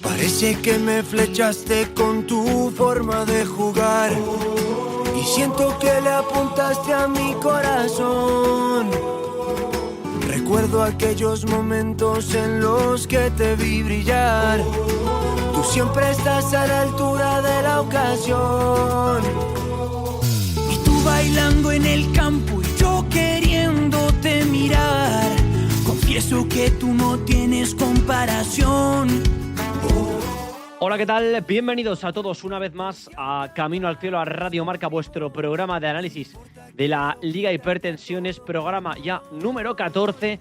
Parece que me flechaste con tu forma de jugar y siento que le apuntaste a mi corazón. Recuerdo aquellos momentos en los que te vi brillar. Tú siempre estás a la altura de la ocasión. Y tú bailando en el campo y yo queriéndote mirar. Confieso que tú no tienes comparación. Hola, ¿qué tal? Bienvenidos a todos una vez más a Camino al Cielo, a Radio Marca, vuestro programa de análisis de la Liga Hipertensiones, programa ya número 14.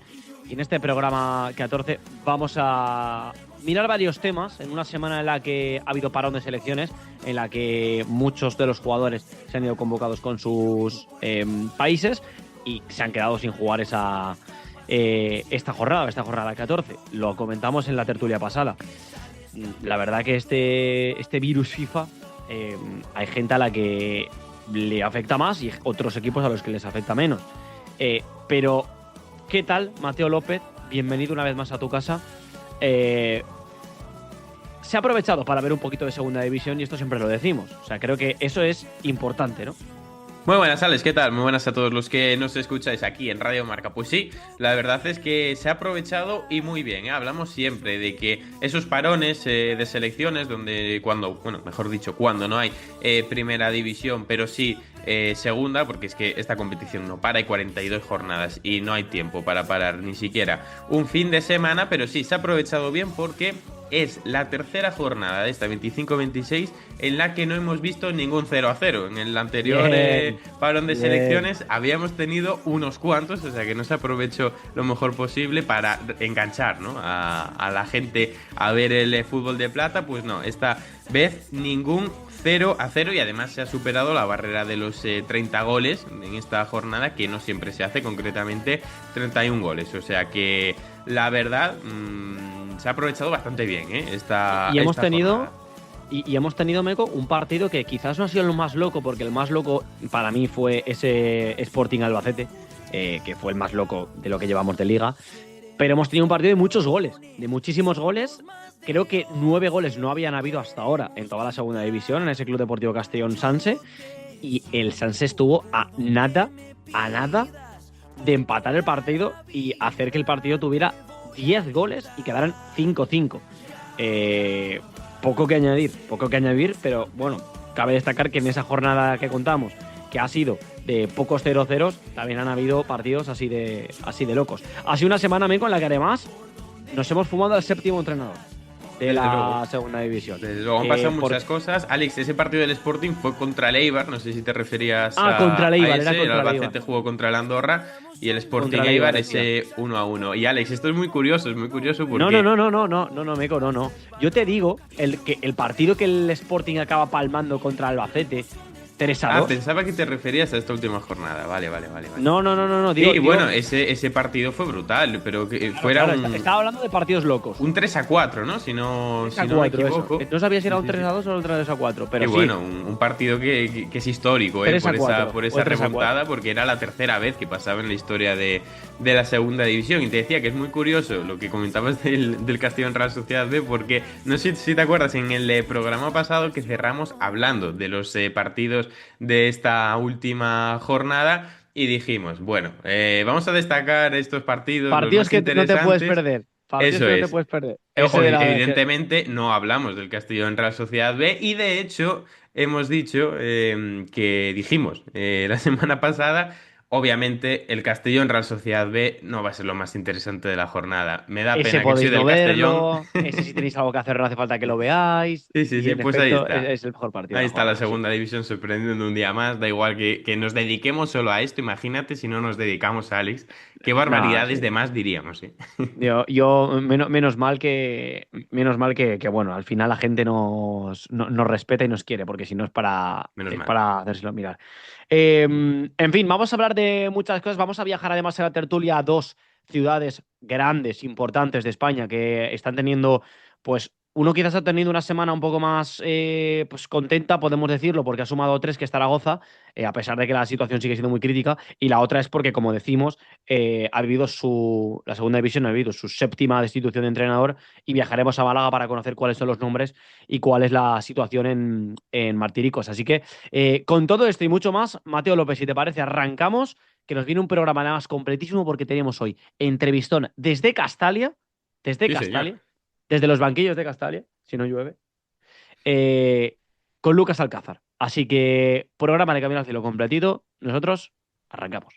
Y en este programa 14 vamos a mirar varios temas en una semana en la que ha habido parón de selecciones, en la que muchos de los jugadores se han ido convocados con sus países y se han quedado sin jugar esta jornada 14. Lo comentamos en la tertulia pasada. La verdad que este virus FIFA hay gente a la que le afecta más y otros equipos a los que les afecta menos. Pero, ¿qué tal, Mateo López? Bienvenido una vez más a tu casa. Se ha aprovechado para ver un poquito de segunda división y esto siempre lo decimos. O sea, creo que eso es importante, ¿no? Muy buenas, Alex, ¿qué tal? Muy buenas a todos los que nos escucháis aquí en Radio Marca. Pues sí, la verdad es que se ha aprovechado y muy bien, ¿eh? Hablamos siempre de que esos parones de selecciones cuando no hay primera división, pero sí segunda, porque es que esta competición no para, hay 42 jornadas y no hay tiempo para parar ni siquiera un fin de semana, pero sí, se ha aprovechado bien porque es la tercera jornada de esta 25-26 en la que no hemos visto ningún 0-0. En el anterior parón de selecciones habíamos tenido unos cuantos, o sea que no se aprovechó lo mejor posible para enganchar, ¿no?, a la gente a ver el fútbol de plata. Pues no, esta vez ningún 0-0 y además se ha superado la barrera de los 30 goles en esta jornada, que no siempre se hace, concretamente 31 goles. O sea que la verdad se ha aprovechado bastante bien hemos tenido, Meco, un partido que quizás no ha sido el más loco, porque el más loco para mí fue ese Sporting Albacete, que fue el más loco de lo que llevamos de liga. Pero hemos tenido un partido de muchos goles, de muchísimos goles. Creo que 9 goles no habían habido hasta ahora en toda la segunda división, en ese Club Deportivo Castellón Sanse. Y el Sanse estuvo a nada de empatar el partido y hacer que el partido tuviera 10 goles y quedaran 5-5. Poco que añadir, pero bueno, cabe destacar que en esa jornada que contamos, que ha sido de pocos 0-0, también han habido partidos así de locos. Ha sido una semana en la que además nos hemos fumado al séptimo entrenador de la segunda división. Desde luego han pasado muchas cosas. Alex, ese partido del Sporting fue contra el Eibar, no sé si te referías contra el Eibar, a ese. era contra el Albacete jugó contra el Andorra y el Sporting Eibar ese 1-1. Y Alex, esto es muy curioso porque... No, Meco, no. Yo te digo, el partido que el Sporting acaba palmando contra el Albacete 3-2. Pensaba que te referías a esta última jornada. Vale. No. Bueno, ese partido fue brutal, pero que fuera Estaba hablando de partidos locos. Un 3-4, ¿no? Si no me equivoco. No sabía si era un 3-2 o un 3-4, pero sí. Bueno, un partido que es histórico, por esa remontada, porque era la tercera vez que pasaba en la historia de la segunda división. Y te decía que es muy curioso lo que comentabas del Castellón Real Sociedad B, porque no sé si te acuerdas, en el programa pasado que cerramos hablando de los partidos de esta última jornada y dijimos, bueno, vamos a destacar estos partidos que no te puedes perder. Eso es. No te puedes perder. Evidentemente no hablamos del Castellón Real Sociedad B y de hecho hemos dicho que dijimos la semana pasada, obviamente el Castellón Real Sociedad B no va a ser lo más interesante de la jornada. Me da pena que soy del Castellón. Ese si tenéis algo que hacer no hace falta que lo veáis. Sí, pues ahí está. Es el mejor partido. Ahí está la segunda división sorprendiendo un día más. Da igual que nos dediquemos solo a esto. Imagínate si no nos dedicamos a Alex. Qué barbaridades de más diríamos, ¿eh? Yo menos mal que bueno, al final la gente nos respeta y nos quiere, porque si no es para hacérselo mirar. En fin, vamos a hablar de muchas cosas. Vamos a viajar además en la tertulia a dos ciudades grandes, importantes de España, que están teniendo pues uno quizás ha tenido una semana un poco más pues contenta, podemos decirlo, porque ha sumado 3 que es Zaragoza, a pesar de que la situación sigue siendo muy crítica. Y la otra es porque, como decimos, la segunda división ha vivido su séptima destitución de entrenador y viajaremos a Málaga para conocer cuáles son los nombres y cuál es la situación en Martiricos. Así que con todo esto y mucho más, Mateo López, si te parece, arrancamos, que nos viene un programa nada más completísimo porque tenemos hoy entrevistón desde Sí, señor. Castalia, desde los banquillos de Castalia, si no llueve, eh, con Lucas Alcázar. Así que programa de Camino al Cielo completito. Nosotros arrancamos.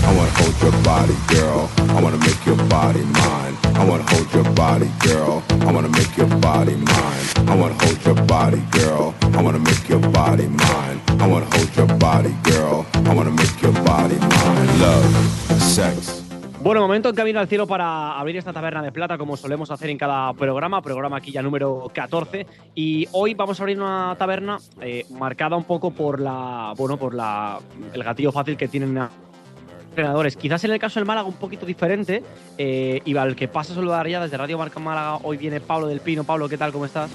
I wanna hold your body, girl. I wanna make your body mine. I wanna hold your body, girl. I wanna make your body mine. I wanna hold your body, girl. I wanna make your body mine. I wanna hold your body, girl. I wanna make your body mine. Love, sex. Bueno, momento en Camino al Cielo para abrir esta taberna de plata, como solemos hacer en cada programa aquí ya número 14. Y hoy vamos a abrir una taberna marcada un poco por el gatillo fácil que tienen entrenadores. Quizás en el caso del Málaga un poquito diferente. Y al que pasa a saludar ya desde Radio Marca Málaga, hoy viene Pablo del Pino. Pablo, ¿qué tal? ¿Cómo estás?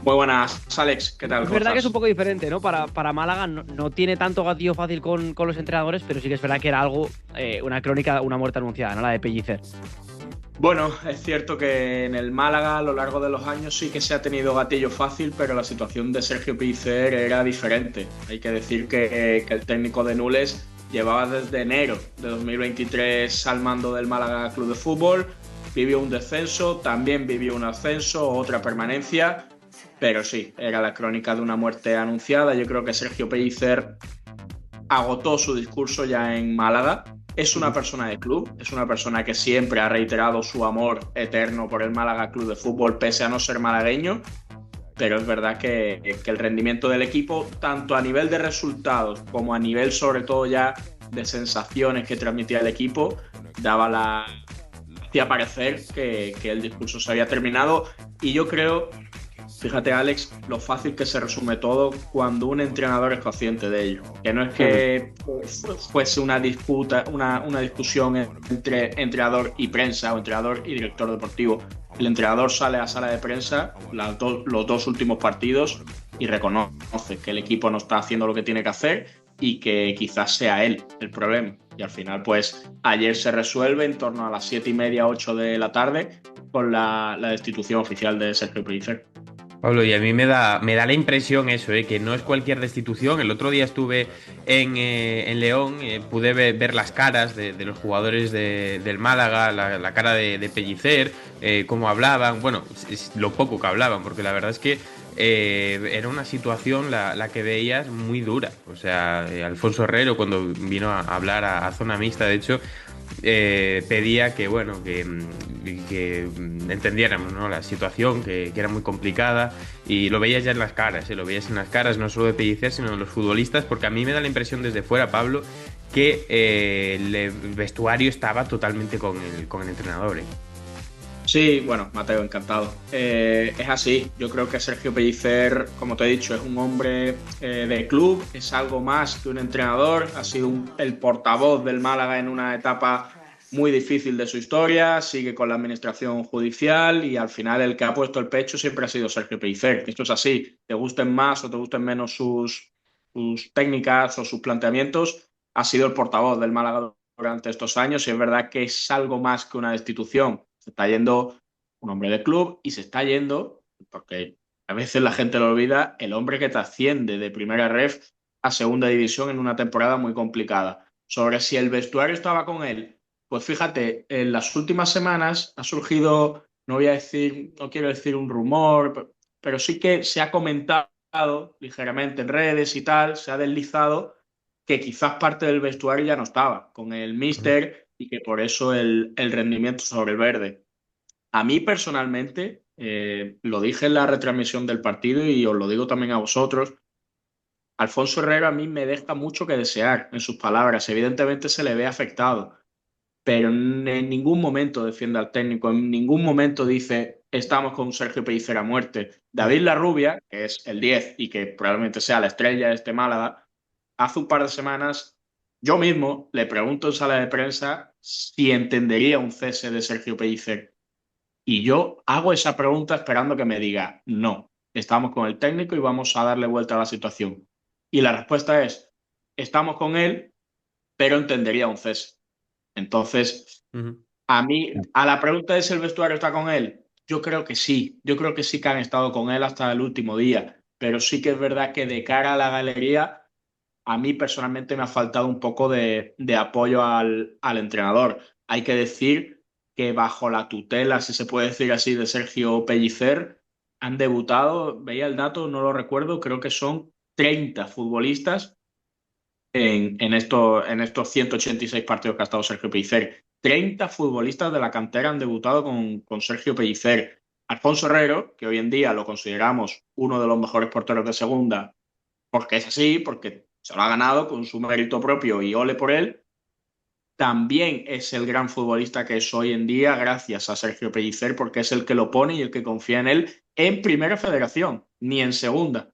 Muy buenas, Alex, ¿qué tal? Es ¿Cómo verdad que es estás? un poco diferente, ¿no? Para Málaga no tiene tanto gatillo fácil con los entrenadores, pero sí que es verdad que era algo, una crónica, una muerte anunciada, ¿no? La de Pellicer. Bueno, es cierto que en el Málaga a lo largo de los años sí que se ha tenido gatillo fácil, pero la situación de Sergio Pellicer era diferente. Hay que decir que el técnico de Nules llevaba desde enero de 2023 al mando del Málaga Club de Fútbol, vivió un descenso, también vivió un ascenso, otra permanencia, pero sí, era la crónica de una muerte anunciada. Yo creo que Sergio Pellicer agotó su discurso ya en Málaga. Es una persona de club, es una persona que siempre ha reiterado su amor eterno por el Málaga Club de Fútbol, pese a no ser malagueño, pero es verdad que el rendimiento del equipo, tanto a nivel de resultados como a nivel sobre todo ya de sensaciones que transmitía el equipo, hacía parecer que el discurso se había terminado. Y yo creo, fíjate, Alex, lo fácil que se resume todo cuando un entrenador es consciente de ello. Que no es que fuese una disputa, una discusión entre entrenador y prensa o entrenador y director deportivo. El entrenador sale a sala de prensa los dos últimos partidos y reconoce que el equipo no está haciendo lo que tiene que hacer y que quizás sea él el problema. Y al final, pues, ayer se resuelve en torno a las 7:30, 8 de la tarde con la destitución oficial de Sergio Pellicer. Pablo, y a mí me da la impresión eso, que no es cualquier destitución. El otro día estuve en León, pude ver las caras de los jugadores del Málaga, la cara de Pellicer, cómo hablaban, bueno, lo poco que hablaban, porque la verdad es que era una situación la que veías muy dura. O sea, Alfonso Herrero cuando vino a hablar a Zona Mixta, de hecho, pedía que bueno que entendiéramos, ¿no? La situación que era muy complicada, y lo veías ya en las caras, lo veías en las caras no solo de Pellicer sino de los futbolistas, porque a mí me da la impresión desde fuera, Pablo, que el vestuario estaba totalmente con el entrenador. Sí, bueno, Mateo, encantado. Es así, yo creo que Sergio Pellicer, como te he dicho, es un hombre de club, es algo más que un entrenador, ha sido el portavoz del Málaga en una etapa muy difícil de su historia, sigue con la administración judicial y al final el que ha puesto el pecho siempre ha sido Sergio Pellicer. Esto es así, te gusten más o te gusten menos sus técnicas o sus planteamientos, ha sido el portavoz del Málaga durante estos años y es verdad que es algo más que una destitución. Se está yendo un hombre de club y se está yendo, porque a veces la gente lo olvida, el hombre que te asciende de primera ref a segunda división en una temporada muy complicada. Sobre si el vestuario estaba con él, pues fíjate, en las últimas semanas ha surgido, no quiero decir un rumor, pero sí que se ha comentado ligeramente en redes y tal, se ha deslizado que quizás parte del vestuario ya no estaba con el míster y que por eso el rendimiento sobre el verde. A mí personalmente Lo dije en la retransmisión del partido y os lo digo también a vosotros. Alfonso Herrera a mí me deja mucho que desear en sus palabras. Evidentemente se le ve afectado, pero en ningún momento defiende al técnico, en ningún momento dice estamos con Sergio Pellicer a muerte. David Larrubia, que es el 10 y que probablemente sea la estrella de este Málaga, hace un par de semanas yo mismo le pregunto en sala de prensa si entendería un cese de Sergio Pellicer. Y yo hago esa pregunta esperando que me diga no, estamos con el técnico y vamos a darle vuelta a la situación. Y la respuesta es, estamos con él, pero entendería un cese. Entonces, Ujú. a mí, a la pregunta de si el vestuario está con él, yo creo que sí. Yo creo que sí que han estado con él hasta el último día. Pero sí que es verdad que de cara a la galería, a mí personalmente me ha faltado un poco de apoyo al entrenador. Hay que decir que bajo la tutela, si se puede decir así, de Sergio Pellicer, han debutado, veía el dato, no lo recuerdo, creo que son 30 futbolistas en estos 186 partidos que ha estado Sergio Pellicer. 30 futbolistas de la cantera han debutado con Sergio Pellicer. Alfonso Herrero, que hoy en día lo consideramos uno de los mejores porteros de segunda, porque es así, porque se lo ha ganado con su mérito propio y ole por él, también es el gran futbolista que es hoy en día gracias a Sergio Pellicer, porque es el que lo pone y el que confía en él en primera federación, ni en segunda.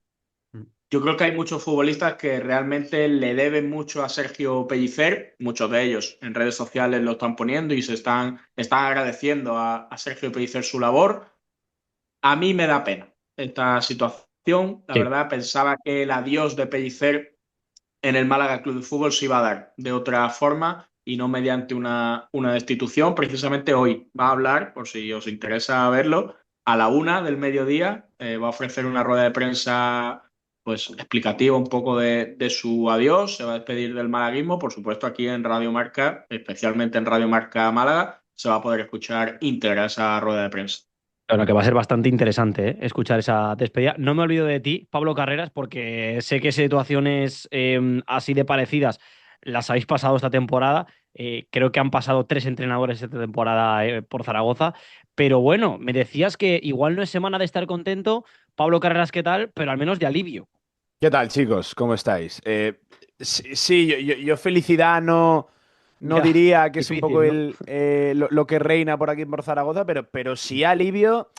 Yo creo que hay muchos futbolistas que realmente le deben mucho a Sergio Pellicer, muchos de ellos en redes sociales lo están poniendo y están agradeciendo a Sergio Pellicer su labor. A mí me da pena esta situación. La Sí. verdad, pensaba que el adiós de Pellicer en el Málaga Club de Fútbol se iba a dar de otra forma y no mediante una destitución. Precisamente hoy va a hablar, por si os interesa verlo, a la 1 del mediodía. Va a ofrecer una rueda de prensa pues explicativa un poco de su adiós. Se va a despedir del malaguismo. Por supuesto, aquí en Radio Marca, especialmente en Radio Marca Málaga, se va a poder escuchar íntegra esa rueda de prensa. Bueno, que va a ser bastante interesante, escuchar esa despedida. No me olvido de ti, Pablo Carreras, porque sé que situaciones así de parecidas las habéis pasado esta temporada. Creo que han pasado 3 entrenadores esta temporada por Zaragoza. Pero bueno, me decías que igual no es semana de estar contento. Pablo Carreras, ¿qué tal? Pero al menos de alivio. ¿Qué tal, chicos? ¿Cómo estáis? Sí, yo felicidad no Ya, diría que es un poco difícil, ¿no? lo que reina por aquí por Zaragoza, pero sí alivio,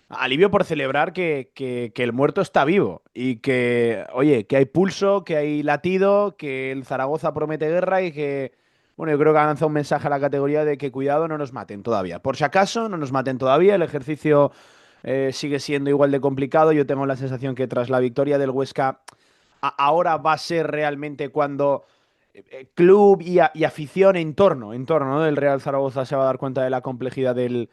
alivio por celebrar que el muerto está vivo y que, oye, que hay pulso, que hay latido, que el Zaragoza promete guerra y que, bueno, yo creo que ha lanzado un mensaje a la categoría de que cuidado, no nos maten todavía. Por si acaso, no nos maten todavía, el ejercicio sigue siendo igual de complicado. Yo tengo la sensación que tras la victoria del Huesca ahora va a ser realmente cuando club y afición en torno, ¿no?, del Real Zaragoza se va a dar cuenta de la complejidad del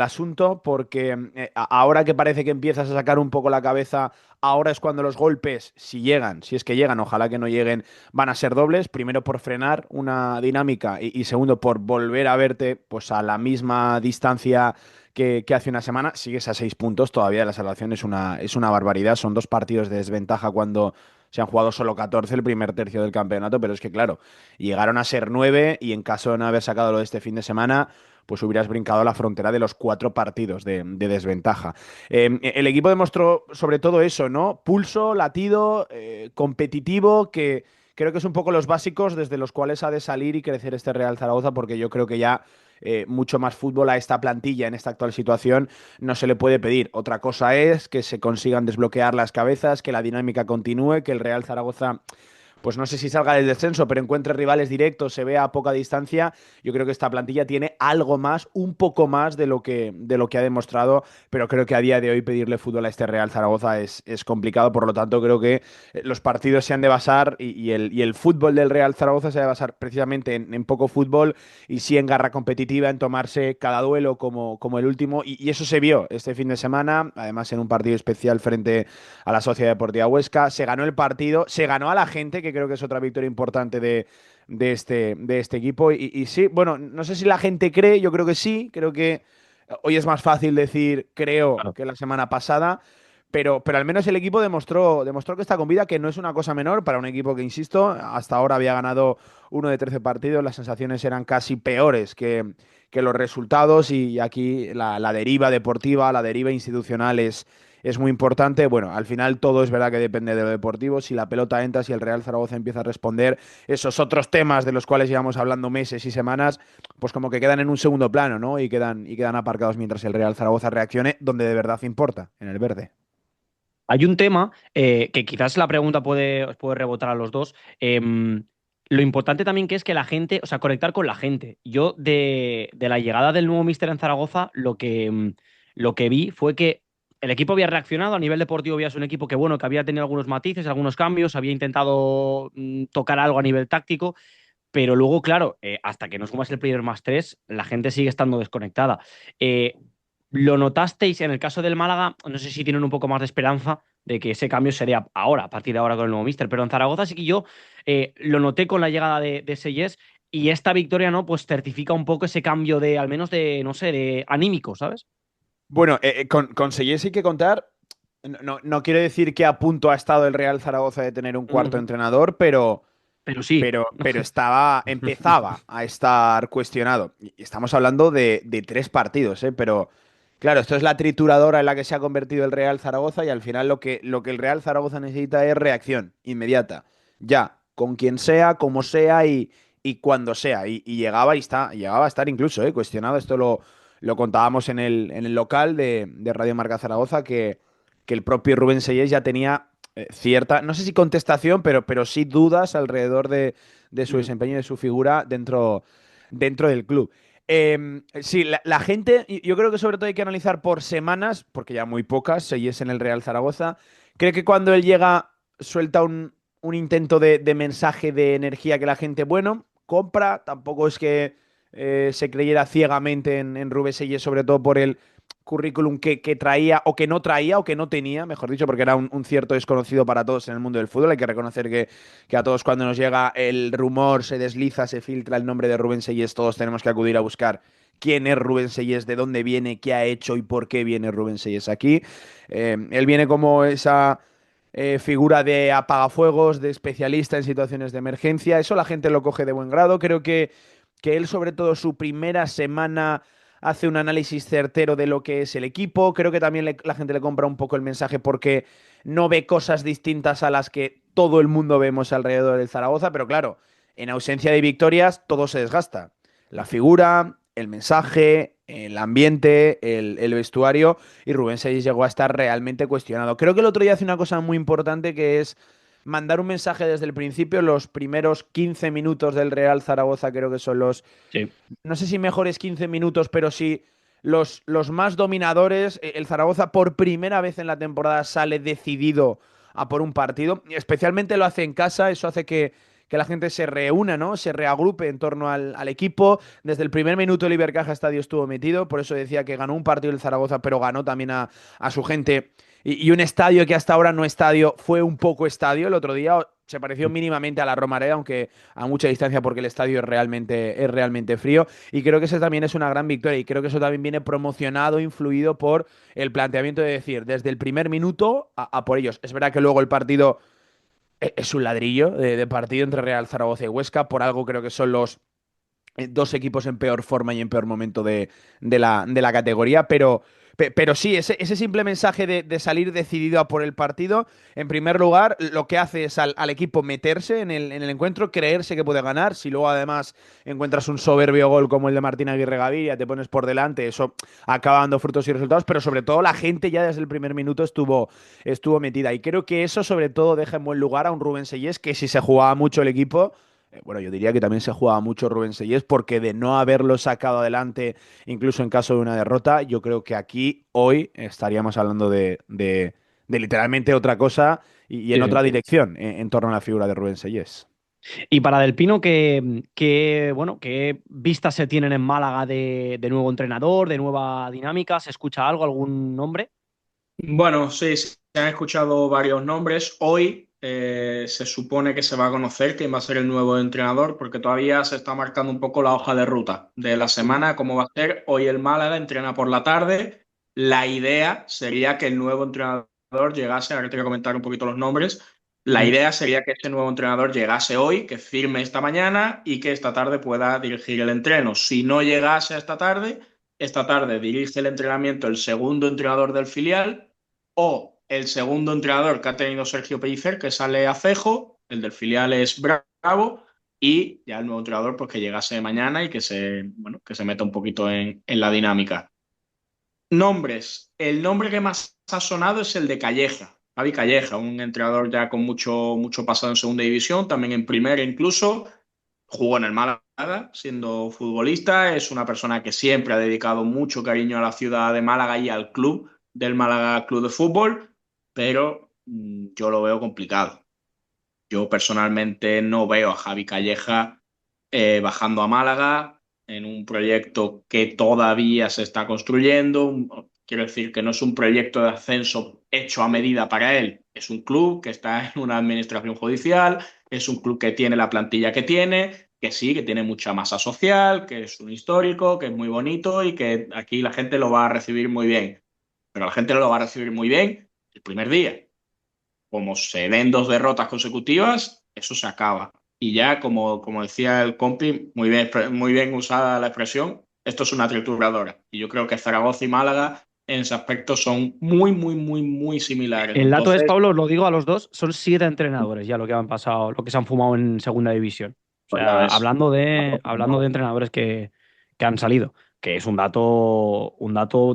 asunto, porque ahora que parece que empiezas a sacar un poco la cabeza, ahora es cuando los golpes, si llegan, si es que llegan, ojalá que no lleguen, van a ser dobles. Primero por frenar una dinámica y segundo por volver a verte pues a la misma distancia que hace una semana. Sigues a 6 puntos todavía, la salvación es una barbaridad. Son 2 partidos de desventaja cuando se han jugado solo 14 el primer tercio del campeonato, pero es que claro, llegaron a ser 9 y en caso de no haber sacado lo de este fin de semana, pues hubieras brincado la frontera de los 4 partidos de desventaja. El equipo demostró sobre todo eso, ¿no? Pulso, latido, competitivo, que creo que es un poco los básicos desde los cuales ha de salir y crecer este Real Zaragoza, porque yo creo que ya mucho más fútbol a esta plantilla en esta actual situación no se le puede pedir. Otra cosa es que se consigan desbloquear las cabezas, que la dinámica continúe, que el Real Zaragoza, pues no sé si salga del descenso, pero encuentre rivales directos, se vea a poca distancia. Yo creo que esta plantilla tiene algo más, un poco más de lo que ha demostrado, pero creo que a día de hoy pedirle fútbol a este Real Zaragoza es complicado. Por lo tanto, creo que los partidos se han de basar y el fútbol del Real Zaragoza se ha de basar precisamente en poco fútbol y sí en garra competitiva, en tomarse cada duelo como el último. Y eso se vio este fin de semana, además en un partido especial frente a la Sociedad Deportiva Huesca. Se ganó el partido, se ganó a la gente, que creo que es otra victoria importante de este equipo. Y sí, bueno, no sé si la gente cree, yo creo que sí, creo que hoy es más fácil decir creo Claro. que la semana pasada. Pero al menos el equipo demostró que está con vida, que no es una cosa menor para un equipo que, insisto, hasta ahora había ganado uno de 13 partidos. Las sensaciones eran casi peores que los resultados y aquí la deriva deportiva, la deriva institucional es muy importante. Bueno, al final todo es verdad que depende de lo deportivo. Si la pelota entra, si el Real Zaragoza empieza a responder, esos otros temas de los cuales llevamos hablando meses y semanas, pues como que quedan en un segundo plano, ¿no? Y quedan aparcados mientras el Real Zaragoza reaccione donde de verdad importa, en el verde. Hay un tema que quizás la pregunta os puede rebotar a los dos. Lo importante también que es que la gente, o sea, conectar con la gente. Yo de la llegada del nuevo míster en Zaragoza, lo que vi fue que el equipo había reaccionado a nivel deportivo, había sido un equipo que, bueno, que había tenido algunos matices, algunos cambios, había intentado tocar algo a nivel táctico, pero luego, claro, hasta que no sumas el player más 3, la gente sigue estando desconectada. Eh, ¿Lo notasteis en el caso del Málaga? No sé si tienen un poco más de esperanza de que ese cambio sería ahora, a partir de ahora con el nuevo míster, pero en Zaragoza sí que yo lo noté con la llegada de Seyes, y esta victoria, ¿no? Pues certifica un poco ese cambio de, al menos de, no sé, de anímico, ¿sabes? Bueno, con Seyes hay que contar. No quiero decir que a punto ha estado el Real Zaragoza de tener un cuarto Ujú. entrenador, pero Pero sí. empezaba a estar cuestionado. Y estamos hablando de 3 partidos, ¿eh? Pero claro, esto es la trituradora en la que se ha convertido el Real Zaragoza y al final lo que el Real Zaragoza necesita es reacción inmediata. Ya, con quien sea, como sea y cuando sea. Y llegaba a estar incluso, cuestionado. Esto lo contábamos en el local de Radio Marca Zaragoza, que el propio Rubén Seyes ya tenía cierta, no sé si contestación, pero sí dudas alrededor de su Mm. desempeño y de su figura dentro del club. Sí, la gente, yo creo que sobre todo hay que analizar por semanas, porque ya muy pocas, Seyes en el Real Zaragoza. Creo que cuando él llega, suelta un intento de mensaje de energía que la gente, bueno, compra. Tampoco es que se creyera ciegamente en Rubén Seyes, sobre todo por el currículum que traía o que no tenía, mejor dicho, porque era un cierto desconocido para todos en el mundo del fútbol. Hay que reconocer que a todos cuando nos llega el rumor, se desliza, se filtra el nombre de Rubén Seyes, todos tenemos que acudir a buscar quién es Rubén Seyes, de dónde viene, qué ha hecho y por qué viene Rubén Seyes aquí. Él viene como esa figura de apagafuegos, de especialista en situaciones de emergencia. Eso la gente lo coge de buen grado. Creo que él, sobre todo, su primera semana hace un análisis certero de lo que es el equipo. Creo que también la gente le compra un poco el mensaje porque no ve cosas distintas a las que todo el mundo vemos alrededor del Zaragoza, pero claro, en ausencia de victorias todo se desgasta. La figura, el mensaje, el ambiente, el vestuario, y Rubén Seyes llegó a estar realmente cuestionado. Creo que el otro día hace una cosa muy importante, que es mandar un mensaje desde el principio. Los primeros 15 minutos del Real Zaragoza creo que son Sí. no sé si mejores 15 minutos, pero sí los más dominadores. El Zaragoza por primera vez en la temporada sale decidido a por un partido. Especialmente lo hace en casa. Eso hace que la gente se reúna, ¿no? Se reagrupe en torno al equipo. Desde el primer minuto el Ibercaja Estadio estuvo metido. Por eso decía que ganó un partido el Zaragoza, pero ganó también a su gente. Y un estadio que hasta ahora no estadio, fue un poco estadio. El otro día se pareció mínimamente a la Romareda, aunque a mucha distancia, porque el estadio es realmente frío. Y creo que eso también es una gran victoria. Y creo que eso también viene promocionado, influido por el planteamiento de decir, desde el primer minuto a por ellos. Es verdad que luego el partido es un ladrillo de partido entre Real Zaragoza y Huesca. Por algo creo que son los dos equipos en peor forma y en peor momento de la categoría, pero sí, ese simple mensaje de salir decidido a por el partido, en primer lugar, lo que hace es al equipo meterse en el encuentro, creerse que puede ganar. Si luego además encuentras un soberbio gol como el de Martín Aguirre Gaviria, te pones por delante, eso acaba dando frutos y resultados, pero sobre todo la gente ya desde el primer minuto estuvo metida. Y creo que eso sobre todo deja en buen lugar a un Rubén Seyes, que si se jugaba mucho el equipo, bueno, yo diría que también se jugaba mucho Rubén Seyes, porque de no haberlo sacado adelante, incluso en caso de una derrota, yo creo que aquí hoy estaríamos hablando de literalmente otra cosa y en Sí, otra sí. dirección en torno a la figura de Rubén Seyes. Y para Del Pino, bueno, ¿qué vistas se tienen en Málaga de nuevo entrenador, de nueva dinámica? ¿Se escucha algo, algún nombre? Bueno, sí, se han escuchado varios nombres. Hoy se supone que se va a conocer quién va a ser el nuevo entrenador, porque todavía se está marcando un poco la hoja de ruta de la Ujú. semana, cómo va a ser. Hoy el Málaga entrena por la tarde. La idea sería que el nuevo entrenador llegase, ahora te voy a comentar un poquito los nombres, La idea sería que este nuevo entrenador llegase hoy, que firme esta mañana y que esta tarde pueda dirigir el entreno. Si no llegase a esta tarde dirige el entrenamiento el segundo entrenador del filial o el segundo entrenador que ha tenido Sergio Pellicer, que sale a Cejo, el del filial es Bravo, y ya el nuevo entrenador pues que llegase mañana y que que se meta un poquito en la dinámica. Nombres. El nombre que más ha sonado es el de Calleja. Javi Calleja, un entrenador ya con mucho pasado en segunda división, también en primera incluso. Jugó en el Málaga siendo futbolista. Es una persona que siempre ha dedicado mucho cariño a la ciudad de Málaga y al club del Málaga Club de Fútbol, pero yo lo veo complicado. Yo personalmente no veo a Javi Calleja bajando a Málaga en un proyecto que todavía se está construyendo. Quiero decir que no es un proyecto de ascenso hecho a medida para él. Es un club que está en una administración judicial, es un club que tiene la plantilla que tiene, que sí, que tiene mucha masa social, que es un histórico, que es muy bonito y que aquí la gente lo va a recibir muy bien. Pero la gente no lo va a recibir muy bien el primer día. Como se den 2 derrotas consecutivas, eso se acaba. Y ya, como decía el compi, muy bien usada la expresión, esto es una trituradora. Y yo creo que Zaragoza y Málaga en ese aspecto son muy similares. El dato es, Entonces, Pablo, lo digo a los dos, son 7 entrenadores ya lo que han pasado, lo que se han fumado en segunda división. O pues ya sea, ves. hablando de entrenadores que han salido, que es un dato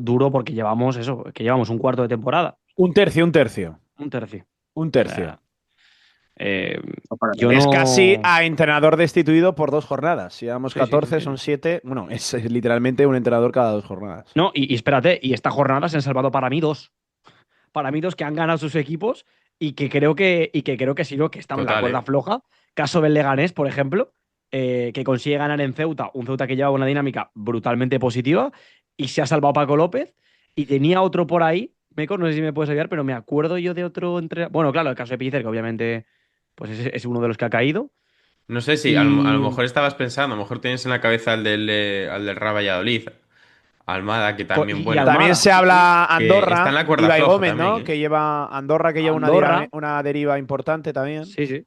duro porque llevamos eso, que llevamos un cuarto de temporada, Un tercio, un tercio. un tercio. Un O tercio. sea, eh, Para yo Es no. casi a entrenador destituido por 2 jornadas. Si llevamos Sí, sí, 14, sí. son 7. Bueno, es literalmente un entrenador cada 2 jornadas. No, y espérate, y esta jornada se han salvado para mí dos. Para mí dos que han ganado sus equipos y que creo que sí, que están en la Total, cuerda floja. Caso del Leganés, por ejemplo, que consigue ganar en Ceuta, un Ceuta que lleva una dinámica brutalmente positiva y se ha salvado Paco López. Y tenía otro por ahí, Meco, no sé si me puedes ayudar, pero me acuerdo yo de otro entre. Bueno, claro, el caso de Pellicer, que obviamente pues es uno de los que ha caído. No sé si a lo Y mejor estabas pensando, a lo mejor tienes en la cabeza al del Real Valladolid, Almada, que también, y bueno, También Almada, se sí, sí. habla que está en Andorra, la cuerda Ibai floja Gómez, también, ¿no? ¿eh? Que lleva Andorra, que lleva Andorra, una deriva importante también. sí, sí.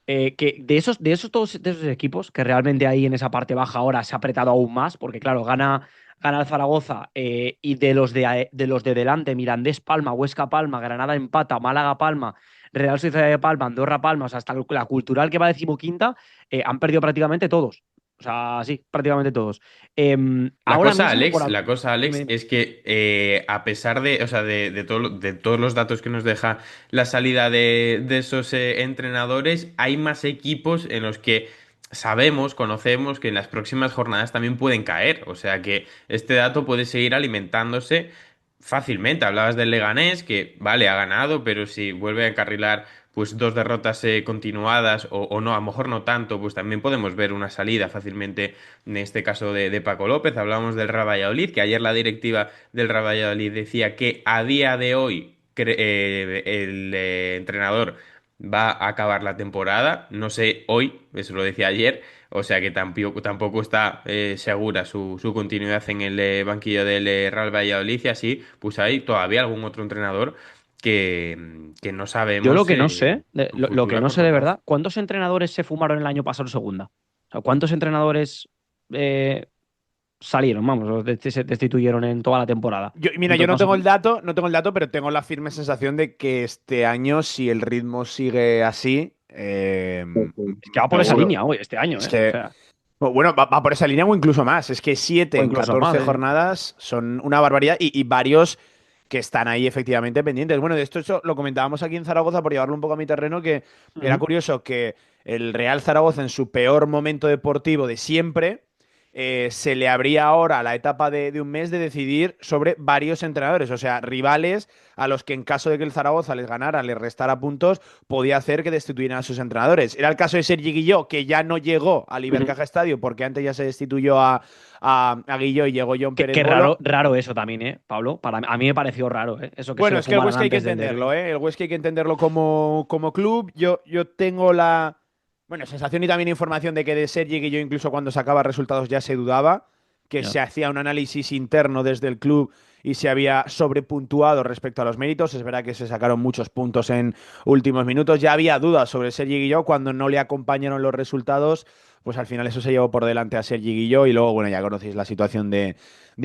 Que de esos equipos, que realmente ahí en esa parte baja ahora se ha apretado aún más, porque claro, gana el Zaragoza y de los de delante, Mirandés Palma, Huesca Palma, Granada empata, Málaga Palma, Real Sociedad de Palma, Andorra Palma, o sea, hasta la Cultural que va decimoquinta, han perdido prácticamente todos. O sea, sí, prácticamente todos. La Ahora cosa, mismo, Alex, la cosa, Alex, dime, es que a pesar de, o sea, de todos los datos que nos deja la salida de esos entrenadores, hay más equipos en los que sabemos, conocemos que en las próximas jornadas también pueden caer. O sea que este dato puede seguir alimentándose fácilmente. Hablabas del Leganés, que vale, ha ganado, pero si vuelve a encarrilar pues 2 derrotas continuadas o no, a lo mejor no tanto, pues también podemos ver una salida fácilmente en este caso de Paco López. Hablábamos del Real Valladolid, que ayer la directiva del Real Valladolid decía que a día de hoy el entrenador va a acabar la temporada. No sé hoy, eso lo decía ayer, o sea que tampoco está segura su continuidad en el banquillo del Real Valladolid y así, pues hay todavía algún otro entrenador que no yo lo sabemos que no sé, su lo futuro que a no sé corto de plazo. verdad, ¿cuántos entrenadores se fumaron el año pasado en segunda? O sea, ¿cuántos entrenadores eh, salieron, vamos, se destituyeron en toda la temporada? Mira, yo ¿Cuántos no más o tengo el menos? dato, no tengo el dato, pero tengo la firme sensación de que este año, si el ritmo sigue así, Es que va por esa seguro. línea hoy, este año, Es O que, sea, bueno, va por esa línea o incluso más. Es que 7 o en incluso más. 14 jornadas son una barbaridad y varios que están ahí efectivamente pendientes. Bueno, de esto eso lo comentábamos aquí en Zaragoza por llevarlo un poco a mi terreno, que era Ujú. curioso que el Real Zaragoza en su peor momento deportivo de siempre se le abría ahora la etapa de un mes de decidir sobre varios entrenadores, o sea, rivales a los que en caso de que el Zaragoza les ganara, les restara puntos, podía hacer que destituyeran a sus entrenadores. Era el caso de Sergi Guilló, que ya no llegó al Ujú. Ibercaja Estadio porque antes ya se destituyó a Guilló y llegó John Pérez Qué Bolo. raro eso también, Pablo. A mí me pareció raro, Eso que se Bueno, lo es que el fumaran Huesca hay que antes del entenderlo, derbi. ¿eh? El Huesca hay que entenderlo como club. Yo tengo la, bueno, sensación y también información de que de Sergi que yo incluso cuando sacaba resultados ya se dudaba, que Ya. se hacía un análisis interno desde el club y se había sobrepuntuado respecto a los méritos. Es verdad que se sacaron muchos puntos en últimos minutos. Ya había dudas sobre Sergi Guilló cuando no le acompañaron los resultados. Pues al final eso se llevó por delante a Sergi Guilló y luego, bueno, ya conocéis la situación de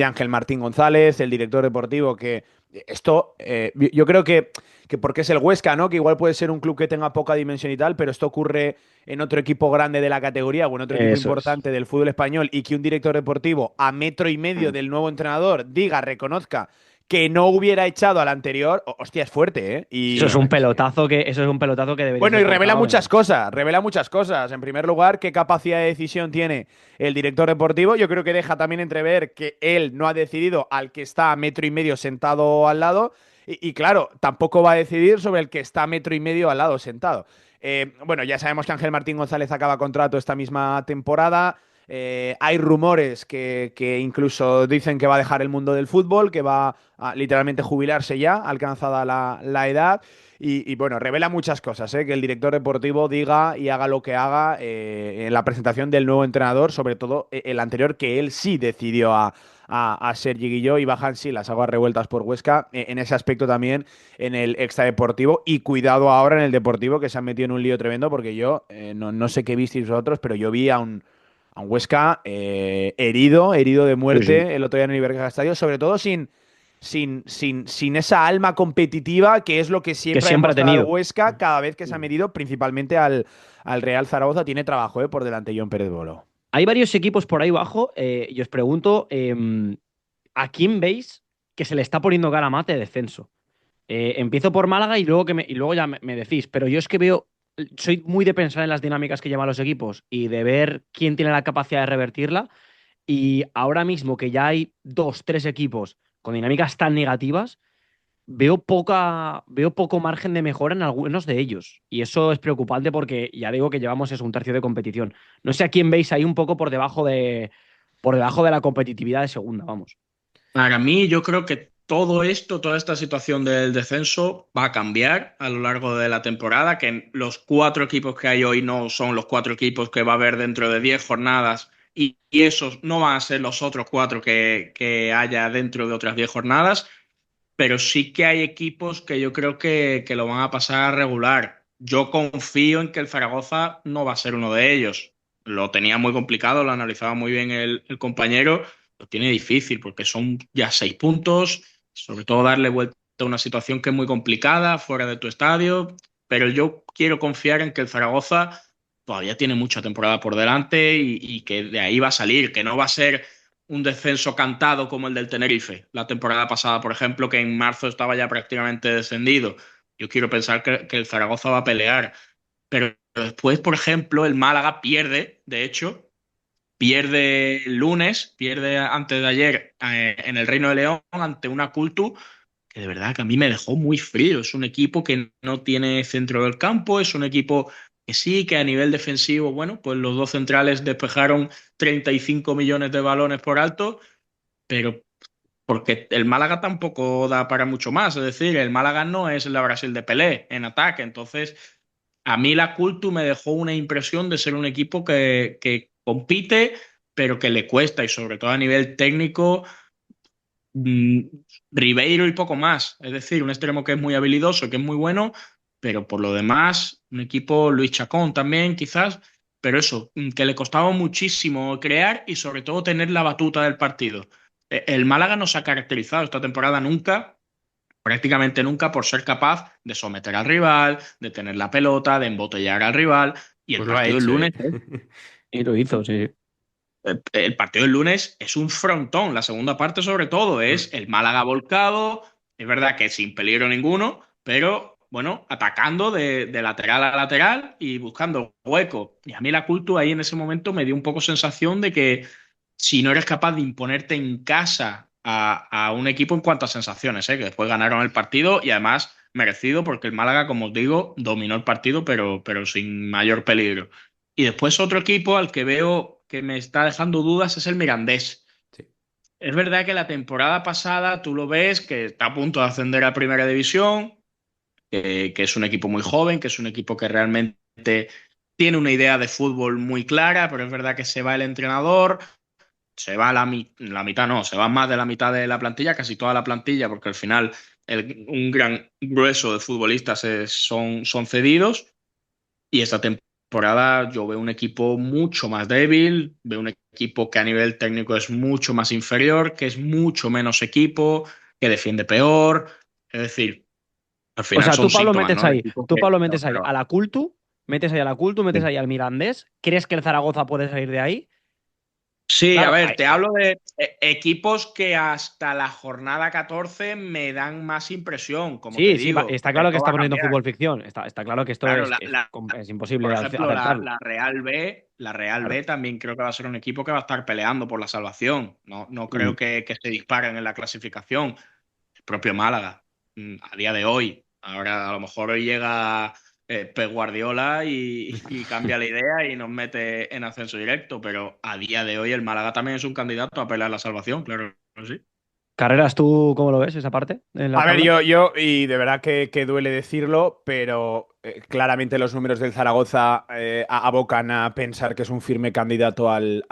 Ángel Martín González, el director deportivo, que esto, yo creo que porque es el Huesca, ¿no? Que igual puede ser un club que tenga poca dimensión y tal, pero esto ocurre en otro equipo grande de la categoría o en otro equipo Eso es. importante del fútbol español y que un director deportivo a metro y medio del nuevo entrenador diga, reconozca que no hubiera echado al anterior, hostia, es fuerte, ¿eh? Y Eso es un pelotazo que debería bueno, ser y revela cortado. muchas cosas, revela muchas cosas. En primer lugar, qué capacidad de decisión tiene el director deportivo. Yo creo que deja también entrever que él no ha decidido al que está a metro y medio sentado al lado. Y claro, tampoco va a decidir sobre el que está a metro y medio al lado sentado. Bueno, ya sabemos que Ángel Martín González acaba contrato esta misma temporada. Hay rumores que incluso dicen que va a dejar el mundo del fútbol, que va a literalmente jubilarse ya, alcanzada la edad. Y bueno, revela muchas cosas, ¿eh? Que el director deportivo diga y haga lo que haga en la presentación del nuevo entrenador, sobre todo el anterior, que él sí decidió a Sergi Guilló y bajan sí las aguas revueltas por Huesca en ese aspecto también en el extradeportivo y cuidado ahora en el deportivo que se han metido en un lío tremendo porque yo no sé qué visteis vosotros, pero yo vi a un Huesca herido de Sí, sí. muerte el otro día en el Ibercaja Estadio, sobre todo sin esa alma competitiva que es lo que Que siempre ha siempre ha demostrado el tenido. Huesca cada vez que se ha medido principalmente al Real Zaragoza. Tiene trabajo por delante John Pérez Bolo. Hay varios equipos por ahí abajo y os pregunto, ¿a quién veis que se le está poniendo cara mate de descenso? Empiezo por Málaga y luego ya me decís, pero yo es que soy muy de pensar en las dinámicas que llevan los equipos y de ver quién tiene la capacidad de revertirla. Y ahora mismo que ya hay dos, tres equipos con dinámicas tan negativas, veo poco margen de mejora en algunos de ellos. Y eso es preocupante porque ya digo que llevamos un tercio de competición. No sé a quién veis ahí un poco por debajo de la competitividad de segunda, vamos. Para mí, yo creo que todo esto, toda esta situación del descenso va a cambiar a lo largo de la temporada, que los 4 equipos que hay hoy no son los 4 equipos que va a haber dentro de 10 jornadas y esos no van a ser los otros 4 que haya dentro de otras 10 jornadas, pero sí que hay equipos que yo creo que lo van a pasar a regular. Yo confío en que el Zaragoza no va a ser uno de ellos. Lo tenía muy complicado, lo analizaba muy bien el compañero, lo tiene difícil porque son ya 6 puntos, sobre todo darle vuelta a una situación que es muy complicada fuera de tu estadio, pero yo quiero confiar en que el Zaragoza todavía tiene mucha temporada por delante y que de ahí va a salir, que no va a ser un descenso cantado como el del Tenerife la temporada pasada, por ejemplo, que en marzo estaba ya prácticamente descendido. Yo quiero pensar que el Zaragoza va a pelear, pero después, por ejemplo, el Málaga pierde, de hecho, pierde el lunes, pierde antes de ayer en el Reino de León ante una Cultu que de verdad que a mí me dejó muy frío. Es un equipo que no tiene centro del campo, es un equipo que sí, que a nivel defensivo, bueno, pues los dos centrales despejaron 35 millones de balones por alto, pero porque el Málaga tampoco da para mucho más. Es decir, el Málaga no es la Brasil de Pelé en ataque. Entonces, a mí la Cultu me dejó una impresión de ser un equipo que compite, pero que le cuesta, y sobre todo a nivel técnico, mm, Ribeiro y poco más. Es decir, un extremo que es muy habilidoso, que es muy bueno, pero por lo demás, un equipo, Luis Chacón también, quizás, pero eso, que le costaba muchísimo crear y sobre todo tener la batuta del partido. El Málaga no se ha caracterizado esta temporada nunca, prácticamente nunca, por ser capaz de someter al rival, de tener la pelota, de embotellar al rival. Y el Pues lo ha partido del hecho, lunes, ¿eh? Y lo hizo, sí. el partido del lunes es un frontón. La segunda parte, sobre todo, es el Málaga volcado. Es verdad que sin peligro ninguno, pero bueno, atacando de lateral a lateral y buscando hueco. Y a mí la Cultu ahí en ese momento me dio un poco sensación de que si no eres capaz de imponerte en casa a un equipo en cuanto a sensaciones, que después ganaron el partido y además merecido porque el Málaga, como os digo, dominó el partido, pero sin mayor peligro. Y después otro equipo al que veo que me está dejando dudas es el Mirandés. Sí. Es verdad que la temporada pasada tú lo ves que está a punto de ascender a Primera División, que es un equipo muy joven, que es un equipo que realmente tiene una idea de fútbol muy clara, pero es verdad que se va el entrenador, se va la mitad, no, se va más de la mitad de la plantilla, casi toda la plantilla, porque al final un gran grueso de futbolistas son cedidos. Y esta temporada yo veo un equipo mucho más débil, veo un equipo que a nivel técnico es mucho más inferior, que es mucho menos equipo, que defiende peor. Es decir, al O final sea, son tú, Pablo, síntomas, metes ¿no? De ahí, equipos tú, que... Pablo, metes ahí pero- a la Cultu, metes Sí. ahí al Mirandés. ¿Crees que el Zaragoza puede salir de ahí? Sí, a Claro, ver, te hablo de equipos que hasta la jornada 14 me dan más impresión, como te sí, sí, digo, está que claro que esto va a estamos viendo cambiar. fútbol ficción. Está claro que esto Claro, es imposible por ejemplo, acertarlo. La Real Claro. B también creo que va a ser un equipo que va a estar peleando por la salvación. No Mm. creo que se disparen en la clasificación. El propio Málaga, a día de hoy. Ahora a lo mejor hoy llega Pep Guardiola y cambia la idea y nos mete en ascenso directo, pero a día de hoy el Málaga también es un candidato a pelear la salvación, claro que sí. Carreras, ¿tú cómo lo ves esa parte en la A ver, tabla? y de verdad que duele decirlo, pero claramente los números del Zaragoza abocan a pensar que es un firme candidato al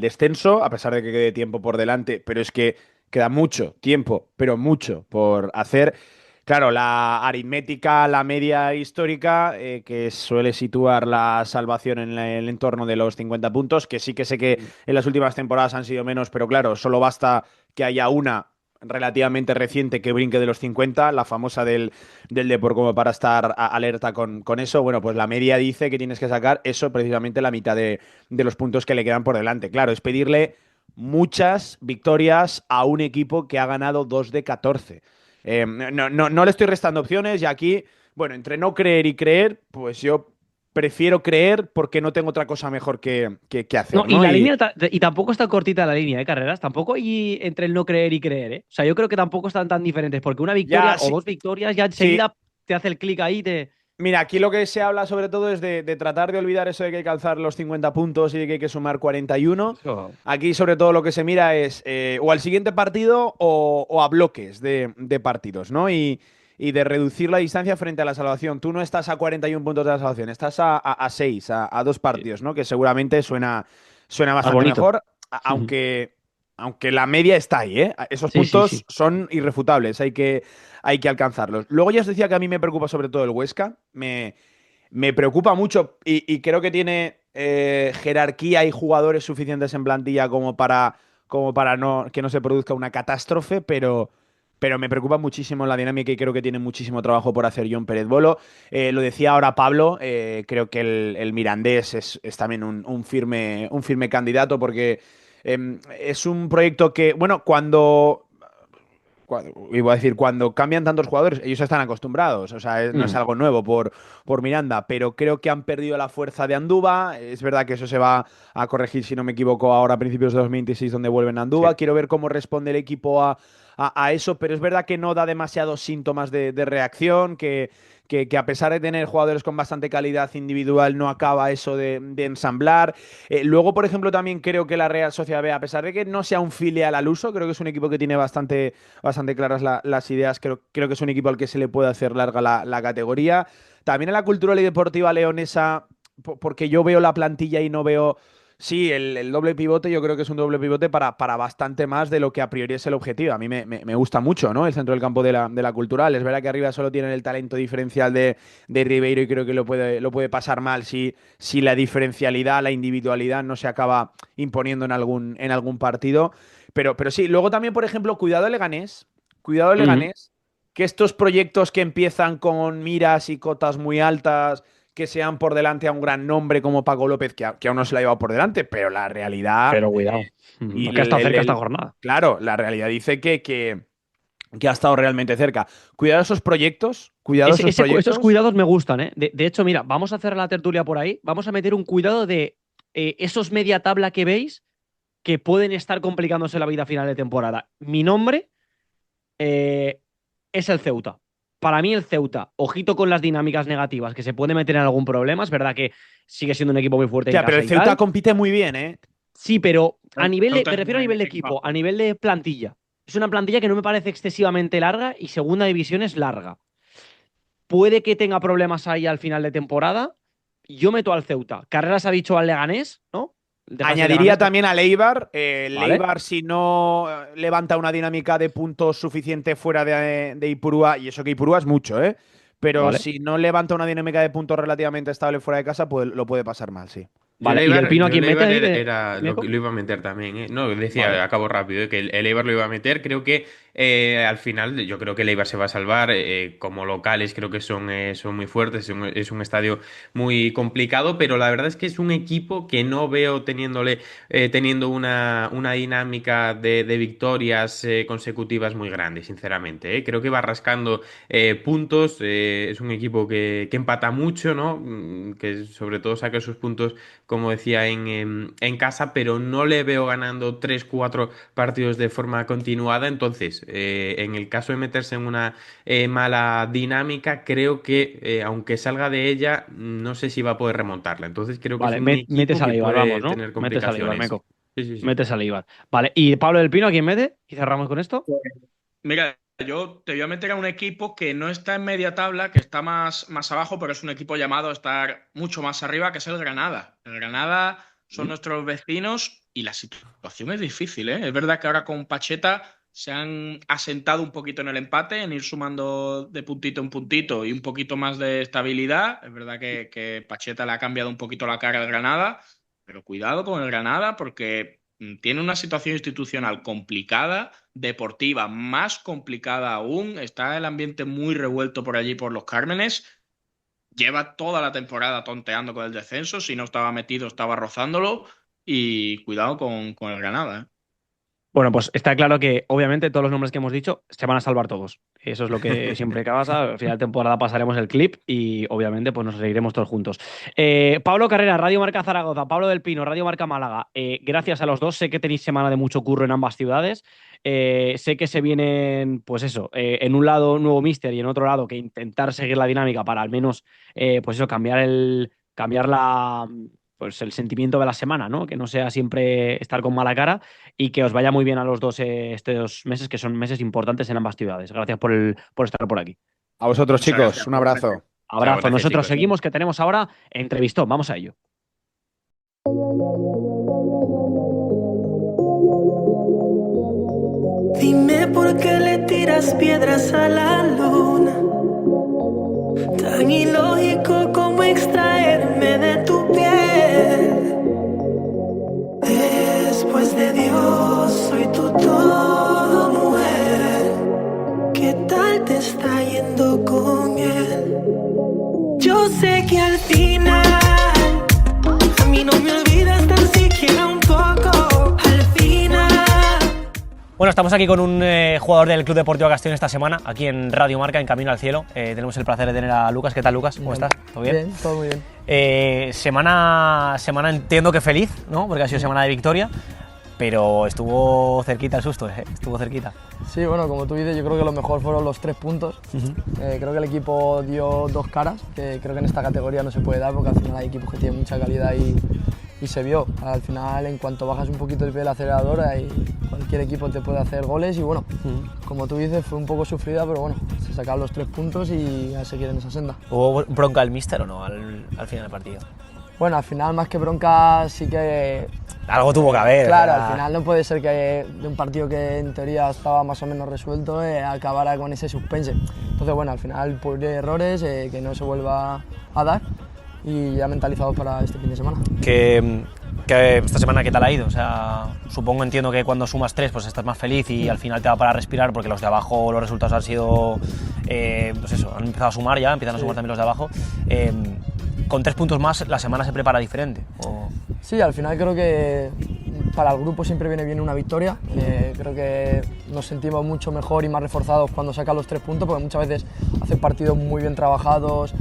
descenso, a pesar de que quede tiempo por delante, pero es que queda mucho tiempo, pero mucho por hacer. Claro, la aritmética, la media histórica, que suele situar la salvación en el entorno de los 50 puntos, que sí que sé que en las últimas temporadas han sido menos, pero claro, solo basta que haya una relativamente reciente que brinque de los 50, la famosa del Depor, como para estar alerta con eso. Bueno, pues la media dice que tienes que sacar eso, precisamente la mitad de los puntos que le quedan por delante. Claro, es pedirle muchas victorias a un equipo que ha ganado 2 de 14. No le estoy restando opciones y aquí, bueno, entre no creer y creer, pues yo prefiero creer porque no tengo otra cosa mejor que No, hacer, y ¿no? la línea y tampoco está cortita la línea de carreras, tampoco y entre el no creer y creer, ¿eh? O sea, yo creo que tampoco están tan diferentes, porque una victoria Ya, o sí, dos victorias ya sí. enseguida te hace el clic ahí, te. Mira, aquí lo que se habla sobre todo es de tratar de olvidar eso de que hay que alcanzar los 50 puntos y de que hay que sumar 41. Eso. Aquí sobre todo lo que se mira es o al siguiente partido o a bloques de partidos, ¿no? Y de reducir la distancia frente a la salvación. Tú no estás a 41 puntos de la salvación, estás a 6, a dos Sí. partidos, ¿no? Que seguramente suena Al bastante bonito. mejor, aunque la media está ahí, ¿eh? Esos Sí, sí, puntos sí. son irrefutables, hay que alcanzarlos. Luego ya os decía que a mí me preocupa sobre todo el Huesca. Me preocupa mucho y creo que tiene jerarquía y jugadores suficientes en plantilla como para que no se produzca una catástrofe, pero me preocupa muchísimo la dinámica y creo que tiene muchísimo trabajo por hacer John Pérez Bolo. Lo decía ahora Pablo, creo que el Mirandés es también un firme candidato porque es un proyecto que, bueno, iba a decir, cuando cambian tantos jugadores, ellos están acostumbrados, o sea, no es Mm. algo nuevo por Miranda, pero creo que han perdido la fuerza de Andúba. Es verdad que eso se va a corregir, si no me equivoco, ahora a principios de 2026, donde vuelven a Sí. Andúba. Quiero ver cómo responde el equipo a eso, pero es verdad que no da demasiados síntomas de reacción, que a pesar de tener jugadores con bastante calidad individual, no acaba eso de ensamblar. Luego, por ejemplo, también creo que la Real Sociedad B, a pesar de que no sea un filial al uso, creo que es un equipo que tiene bastante claras las ideas. Creo que es un equipo al que se le puede hacer larga la categoría. También en la cultural y deportiva leonesa, porque yo veo la plantilla y no veo. Sí, el doble pivote yo creo que es un doble pivote para bastante más de lo que a priori es el objetivo. A mí me gusta mucho, ¿no? El centro del campo de la cultural. Es verdad que arriba solo tienen el talento diferencial de Ribeiro y creo que lo puede pasar mal si la diferencialidad, la individualidad no se acaba imponiendo en algún partido. Pero sí, luego también, por ejemplo, cuidado el Mm. Leganés, que estos proyectos que empiezan con miras y cotas muy altas, que sean por delante a un gran nombre como Paco López, que aún no se la ha llevado por delante, pero la realidad, Pero cuidado. y Que ha estado cerca esta jornada. claro, la realidad dice que ha estado realmente cerca. Cuidado esos Esos proyectos. cuidados me gustan, ¿eh? De hecho, mira, vamos a hacer la tertulia por ahí. Vamos a meter un cuidado de esos media tabla que veis que pueden estar complicándose la vida a final de temporada. Mi nombre eh, es el Ceuta. Para mí, el Ceuta, ojito con las dinámicas negativas, que se puede meter en algún problema. Es verdad que sigue siendo un equipo muy fuerte en Ya, pero casa el y Ceuta tal. compite muy bien, ¿eh? Sí, pero a nivel Ceuta me es un refiero a buen nivel de equipo, equipazo. a nivel de plantilla. Es una plantilla que no me parece excesivamente larga y segunda división es larga. Puede que tenga problemas ahí al final de temporada. Yo meto al Ceuta. Carreras ha dicho al Leganés, ¿no? Añadiría también a Leibar. Vale. Leibar, si no levanta una dinámica de puntos suficiente fuera de Ipurúa, y eso que Ipurúa es mucho, pero Vale. si no levanta una dinámica de puntos relativamente estable fuera de casa, pues lo puede pasar mal, sí. Vale, ¿y del Pino aquí mete ahí Lo iba a meter también, ¿eh? No, decía, Vale. acabo rápido, que el Eibar lo iba a meter. Creo que al final, yo creo que el Eibar se va a salvar. Como locales, creo que son muy fuertes. Es un estadio muy complicado, pero la verdad es que es un equipo que no veo teniendo una dinámica de victorias consecutivas muy grande, sinceramente, ¿eh? Creo que va rascando puntos. Es un equipo que empata mucho, ¿no? Que sobre todo saca sus puntos, como decía, en casa, pero no le veo ganando 3-4 partidos de forma continuada. Entonces, en el caso de meterse en una mala dinámica, creo que aunque salga de ella, no sé si va a poder remontarla. Entonces, creo que Vale, es un equipo metes al que Eibar, puede vamos, ¿no? tener Metes al Eibar, complicaciones. Meco. Sí, sí, sí. Metes al Eibar. Vale, ¿y Pablo del Pino a quién mete? Y cerramos con esto. Mira, yo te voy a meter a un equipo que no está en media tabla, que está más abajo, pero es un equipo llamado a estar mucho más arriba, que es el Granada. El Granada son nuestros vecinos y la situación es difícil, ¿eh? Es verdad que ahora con Pacheta se han asentado un poquito en el empate, en ir sumando de puntito en puntito y un poquito más de estabilidad. Es verdad que Pacheta le ha cambiado un poquito la cara al Granada, pero cuidado con el Granada porque tiene una situación institucional complicada, deportiva más complicada aún. Está el ambiente muy revuelto por allí, por los Cármenes. Lleva toda la temporada tonteando con el descenso. Si no estaba metido, estaba rozándolo. Y cuidado con el Granada, ¿eh? Bueno, pues está claro que obviamente todos los nombres que hemos dicho se van a salvar todos. Eso es lo que siempre pasa. Al final de temporada pasaremos el clip y obviamente pues nos seguiremos todos juntos. Pablo Carrera, Radio Marca Zaragoza, Pablo del Pino, Radio Marca Málaga. Gracias a los dos. Sé que tenéis semana de mucho curro en ambas ciudades. Sé que se vienen, pues eso, en un lado nuevo míster y en otro lado que intentar seguir la dinámica para al menos, pues eso, cambiar la, pues el sentimiento de la semana, ¿no? Que no sea siempre estar con mala cara y que os vaya muy bien a los dos estos meses, que son meses importantes en ambas ciudades. Gracias por estar por aquí. A vosotros, Muchas chicos, gracias. un abrazo. Abrazo. Gracias, Nosotros chicos. seguimos, que tenemos ahora entrevistón. Vamos a ello. Dime por qué le tiras piedras a la luna. Tan ilógico como extraerme de tu piel. Después de Dios, soy tu todo, mujer. ¿Qué tal te está yendo con él? Yo sé que al final a mí no me olvidas tan siquiera un poco. Al final. Bueno, estamos aquí con un jugador del Club Deportivo Castellón esta semana, aquí en Radio Marca, en Camino al Cielo. Tenemos el placer de tener a Lucas. ¿Qué tal, Lucas? ¿Cómo estás? ¿Todo bien? Bien, todo muy bien. Semana entiendo que feliz, ¿no? Porque ha sido semana de victoria, pero estuvo cerquita el susto, estuvo cerquita. Sí, bueno, como tú dices, yo creo que lo mejor fueron los 3 puntos. Creo que el equipo dio 2 caras, que creo que en esta categoría no se puede dar, porque al final hay equipos que tienen mucha calidad y se vio. Al final, en cuanto bajas un poquito el pie del acelerador, cualquier equipo te puede hacer goles y bueno, como tú dices, fue un poco sufrida, pero bueno, se sacaron los 3 puntos y a seguir en esa senda. ¿Hubo bronca del míster o no al final del partido? Bueno, al final, más que bronca, sí que... Algo tuvo que haber. Claro, ¿verdad? al final no puede ser que de un partido que en teoría estaba más o menos resuelto acabara con ese suspense. Entonces, bueno, al final por errores, que no se vuelva a dar y ya mentalizados para este fin de semana. Que esta semana, ¿qué tal ha ido? O sea, entiendo que cuando sumas 3 pues estás más feliz y al final te va para respirar, porque los de abajo los resultados han sido, pues eso, han empezado a sumar ya, empiezan a sumar también los de abajo. Con 3 puntos más la semana se prepara diferente. Sí, al final creo que para el grupo siempre viene bien una victoria. Creo que nos sentimos mucho mejor y más reforzados cuando sacan los 3 puntos, porque muchas veces hacen partidos muy bien trabajados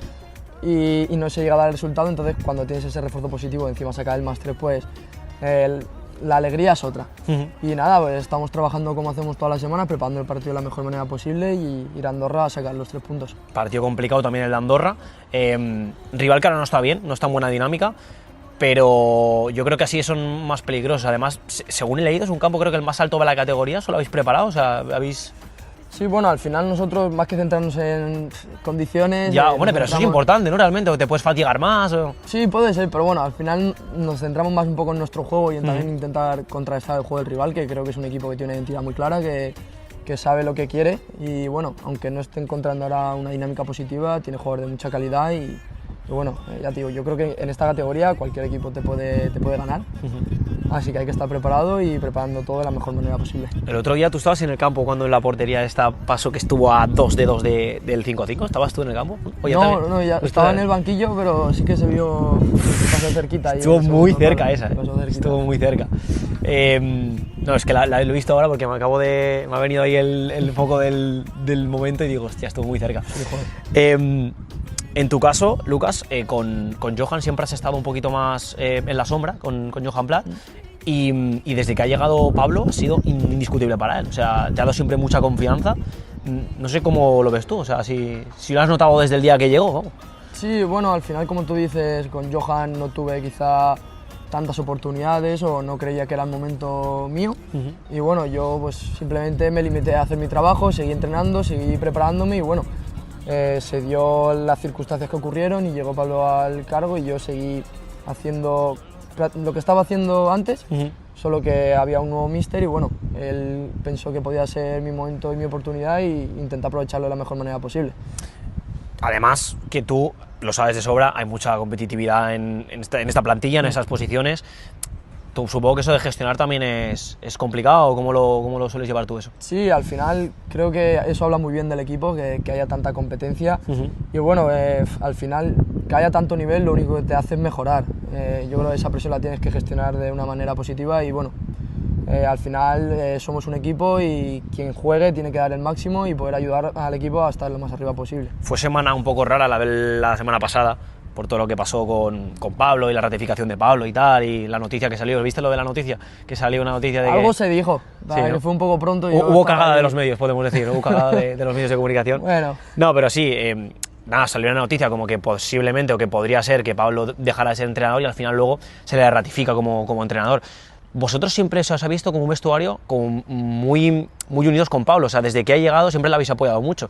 y no se llega a dar el resultado. Entonces, cuando tienes ese refuerzo positivo, encima sacar el más 3, pues la alegría es otra. Y nada, pues estamos trabajando como hacemos todas las semanas, preparando el partido de la mejor manera posible y ir a Andorra a sacar los 3 puntos. Partido complicado también el de Andorra. Rival que ahora no está bien, no está en buena dinámica, pero yo creo que así son más peligrosos. Además, según he leído, es un campo creo que el más alto de la categoría. ¿Solo habéis preparado? O sea, habéis... Sí, bueno, al final nosotros, más que centrarnos en condiciones... Ya, nos bueno, pero eso es centramos- importante, ¿no? Realmente, o te puedes fatigar más o... Sí, puede ser, pero bueno, al final nos centramos más un poco en nuestro juego y en también intentar contrarrestar el juego del rival, que creo que es un equipo que tiene una identidad muy clara, que sabe lo que quiere y bueno, aunque no esté encontrando ahora una dinámica positiva, tiene jugadores de mucha calidad y bueno, ya te digo, yo creo que en esta categoría cualquier equipo te puede ganar, así que hay que estar preparado y preparando todo de la mejor manera posible. El otro día tú estabas en el campo cuando en la portería pasó que estuvo a 2 dedos del 5-5, ¿estabas tú en el campo? ¿O ya también? No, ya estaba en el banquillo, pero sí que se vio que pasó cerquita. Estuvo muy cerca esa, pasó cerquita. estuvo muy cerca. No, es que lo he visto ahora porque me ha venido ahí el foco del momento y digo, hostia, estuvo muy cerca. Sí, joder. En tu caso, Lucas, con Johan siempre has estado un poquito más en la sombra, con Johan Plat, y desde que ha llegado Pablo ha sido indiscutible para él. O sea, te ha dado siempre mucha confianza. No sé cómo lo ves tú, o sea, si lo has notado desde el día que llegó. ¿Cómo? Sí, bueno, al final, como tú dices, con Johan no tuve quizá tantas oportunidades o no creía que era el momento mío. Y bueno, yo pues simplemente me limité a hacer mi trabajo, seguí entrenando, seguí preparándome y bueno, se dio las circunstancias que ocurrieron y llegó Pablo al cargo y yo seguí haciendo lo que estaba haciendo antes, solo que había un nuevo míster y bueno, él pensó que podía ser mi momento y mi oportunidad y intenté aprovecharlo de la mejor manera posible. Además, que tú lo sabes de sobra, hay mucha competitividad en esta plantilla, en esas posiciones. Supongo que eso de gestionar también es complicado. ¿Cómo lo sueles llevar tú eso? Sí, al final creo que eso habla muy bien del equipo, que haya tanta competencia. Y bueno, al final que haya tanto nivel lo único que te hace es mejorar. Yo creo que esa presión la tienes que gestionar de una manera positiva y bueno, al final somos un equipo y quien juegue tiene que dar el máximo y poder ayudar al equipo a estar lo más arriba posible. Fue semana un poco rara la semana pasada, por todo lo que pasó con Pablo y la ratificación de Pablo y tal, y la noticia que salió. ¿Viste lo de la noticia? Que salió una noticia de Algo que... se dijo, Sí, ¿no? que fue un poco pronto. Y Hubo cagada de los medios, podemos decir, hubo cagada de los medios de comunicación. Bueno. No, pero sí, nada, salió una noticia como que posiblemente o que podría ser que Pablo dejara de ser entrenador y al final luego se le ratifica como entrenador. Vosotros siempre se os ha visto como un vestuario como muy unidos con Pablo, o sea, desde que ha llegado siempre le habéis apoyado mucho.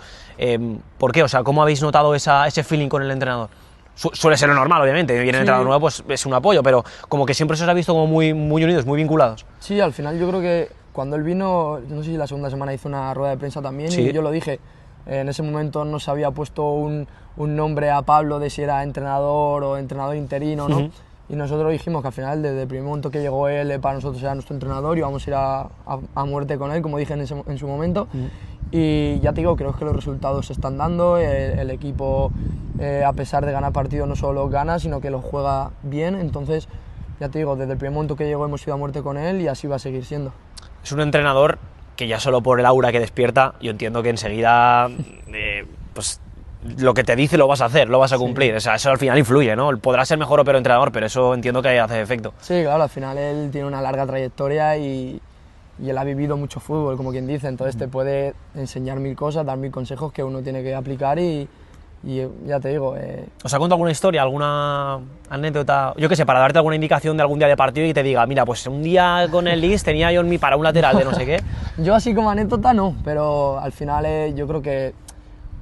¿Por qué? O sea, ¿cómo habéis notado ese feeling con el entrenador? Suele ser lo normal, obviamente, viene el entrenador nuevo, pues es un apoyo, pero como que siempre se os ha visto como muy unidos, muy vinculados. Sí, al final yo creo que cuando él vino, no sé si la segunda semana hizo una rueda de prensa también, sí. Y yo lo dije, en ese momento no se había puesto un nombre a Pablo de si era entrenador o entrenador interino, ¿no? Y nosotros dijimos que al final, desde el primer momento que llegó él, para nosotros era nuestro entrenador y íbamos a ir a muerte con él, como dije en su momento. Y ya te digo, creo que los resultados se están dando, el equipo, a pesar de ganar partidos, no solo los gana, sino que los juega bien. Entonces, ya te digo, desde el primer momento que llegó hemos ido a muerte con él y así va a seguir siendo. Es un entrenador que ya solo por el aura que despierta, yo entiendo que enseguida, pues lo que te dice lo vas a hacer, lo vas a cumplir. Sí. O sea, eso al final influye, ¿no? Podrá ser mejor o peor entrenador, pero eso entiendo que hace efecto. Sí, claro, al final él tiene una larga trayectoria y él ha vivido mucho fútbol, como quien dice, entonces te puede enseñar mil cosas, dar mil consejos que uno tiene que aplicar y ya te digo... ¿Os ha contado alguna historia, alguna anécdota? Yo qué sé, para darte alguna indicación de algún día de partido y te diga, mira, pues un día con el Leeds tenía yo en mi para un lateral de no sé qué. Yo así como anécdota no, pero al final yo creo que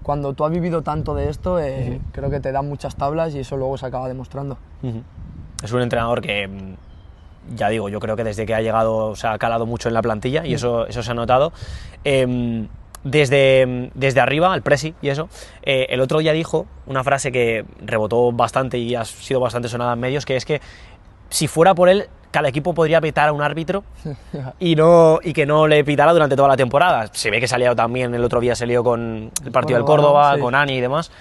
cuando tú has vivido tanto de esto, creo que te dan muchas tablas y eso luego se acaba demostrando. Es un entrenador que... Ya digo, yo creo que desde que ha llegado se ha calado mucho en la plantilla y eso se ha notado. Desde arriba, el presi y eso, el otro día dijo una frase que rebotó bastante y ha sido bastante sonada en medios, que es que si fuera por él, cada equipo podría pitar a un árbitro y que no le pitara durante toda la temporada. Se ve que se ha liado también, el otro día se lió con el partido del Córdoba, con Ani y demás.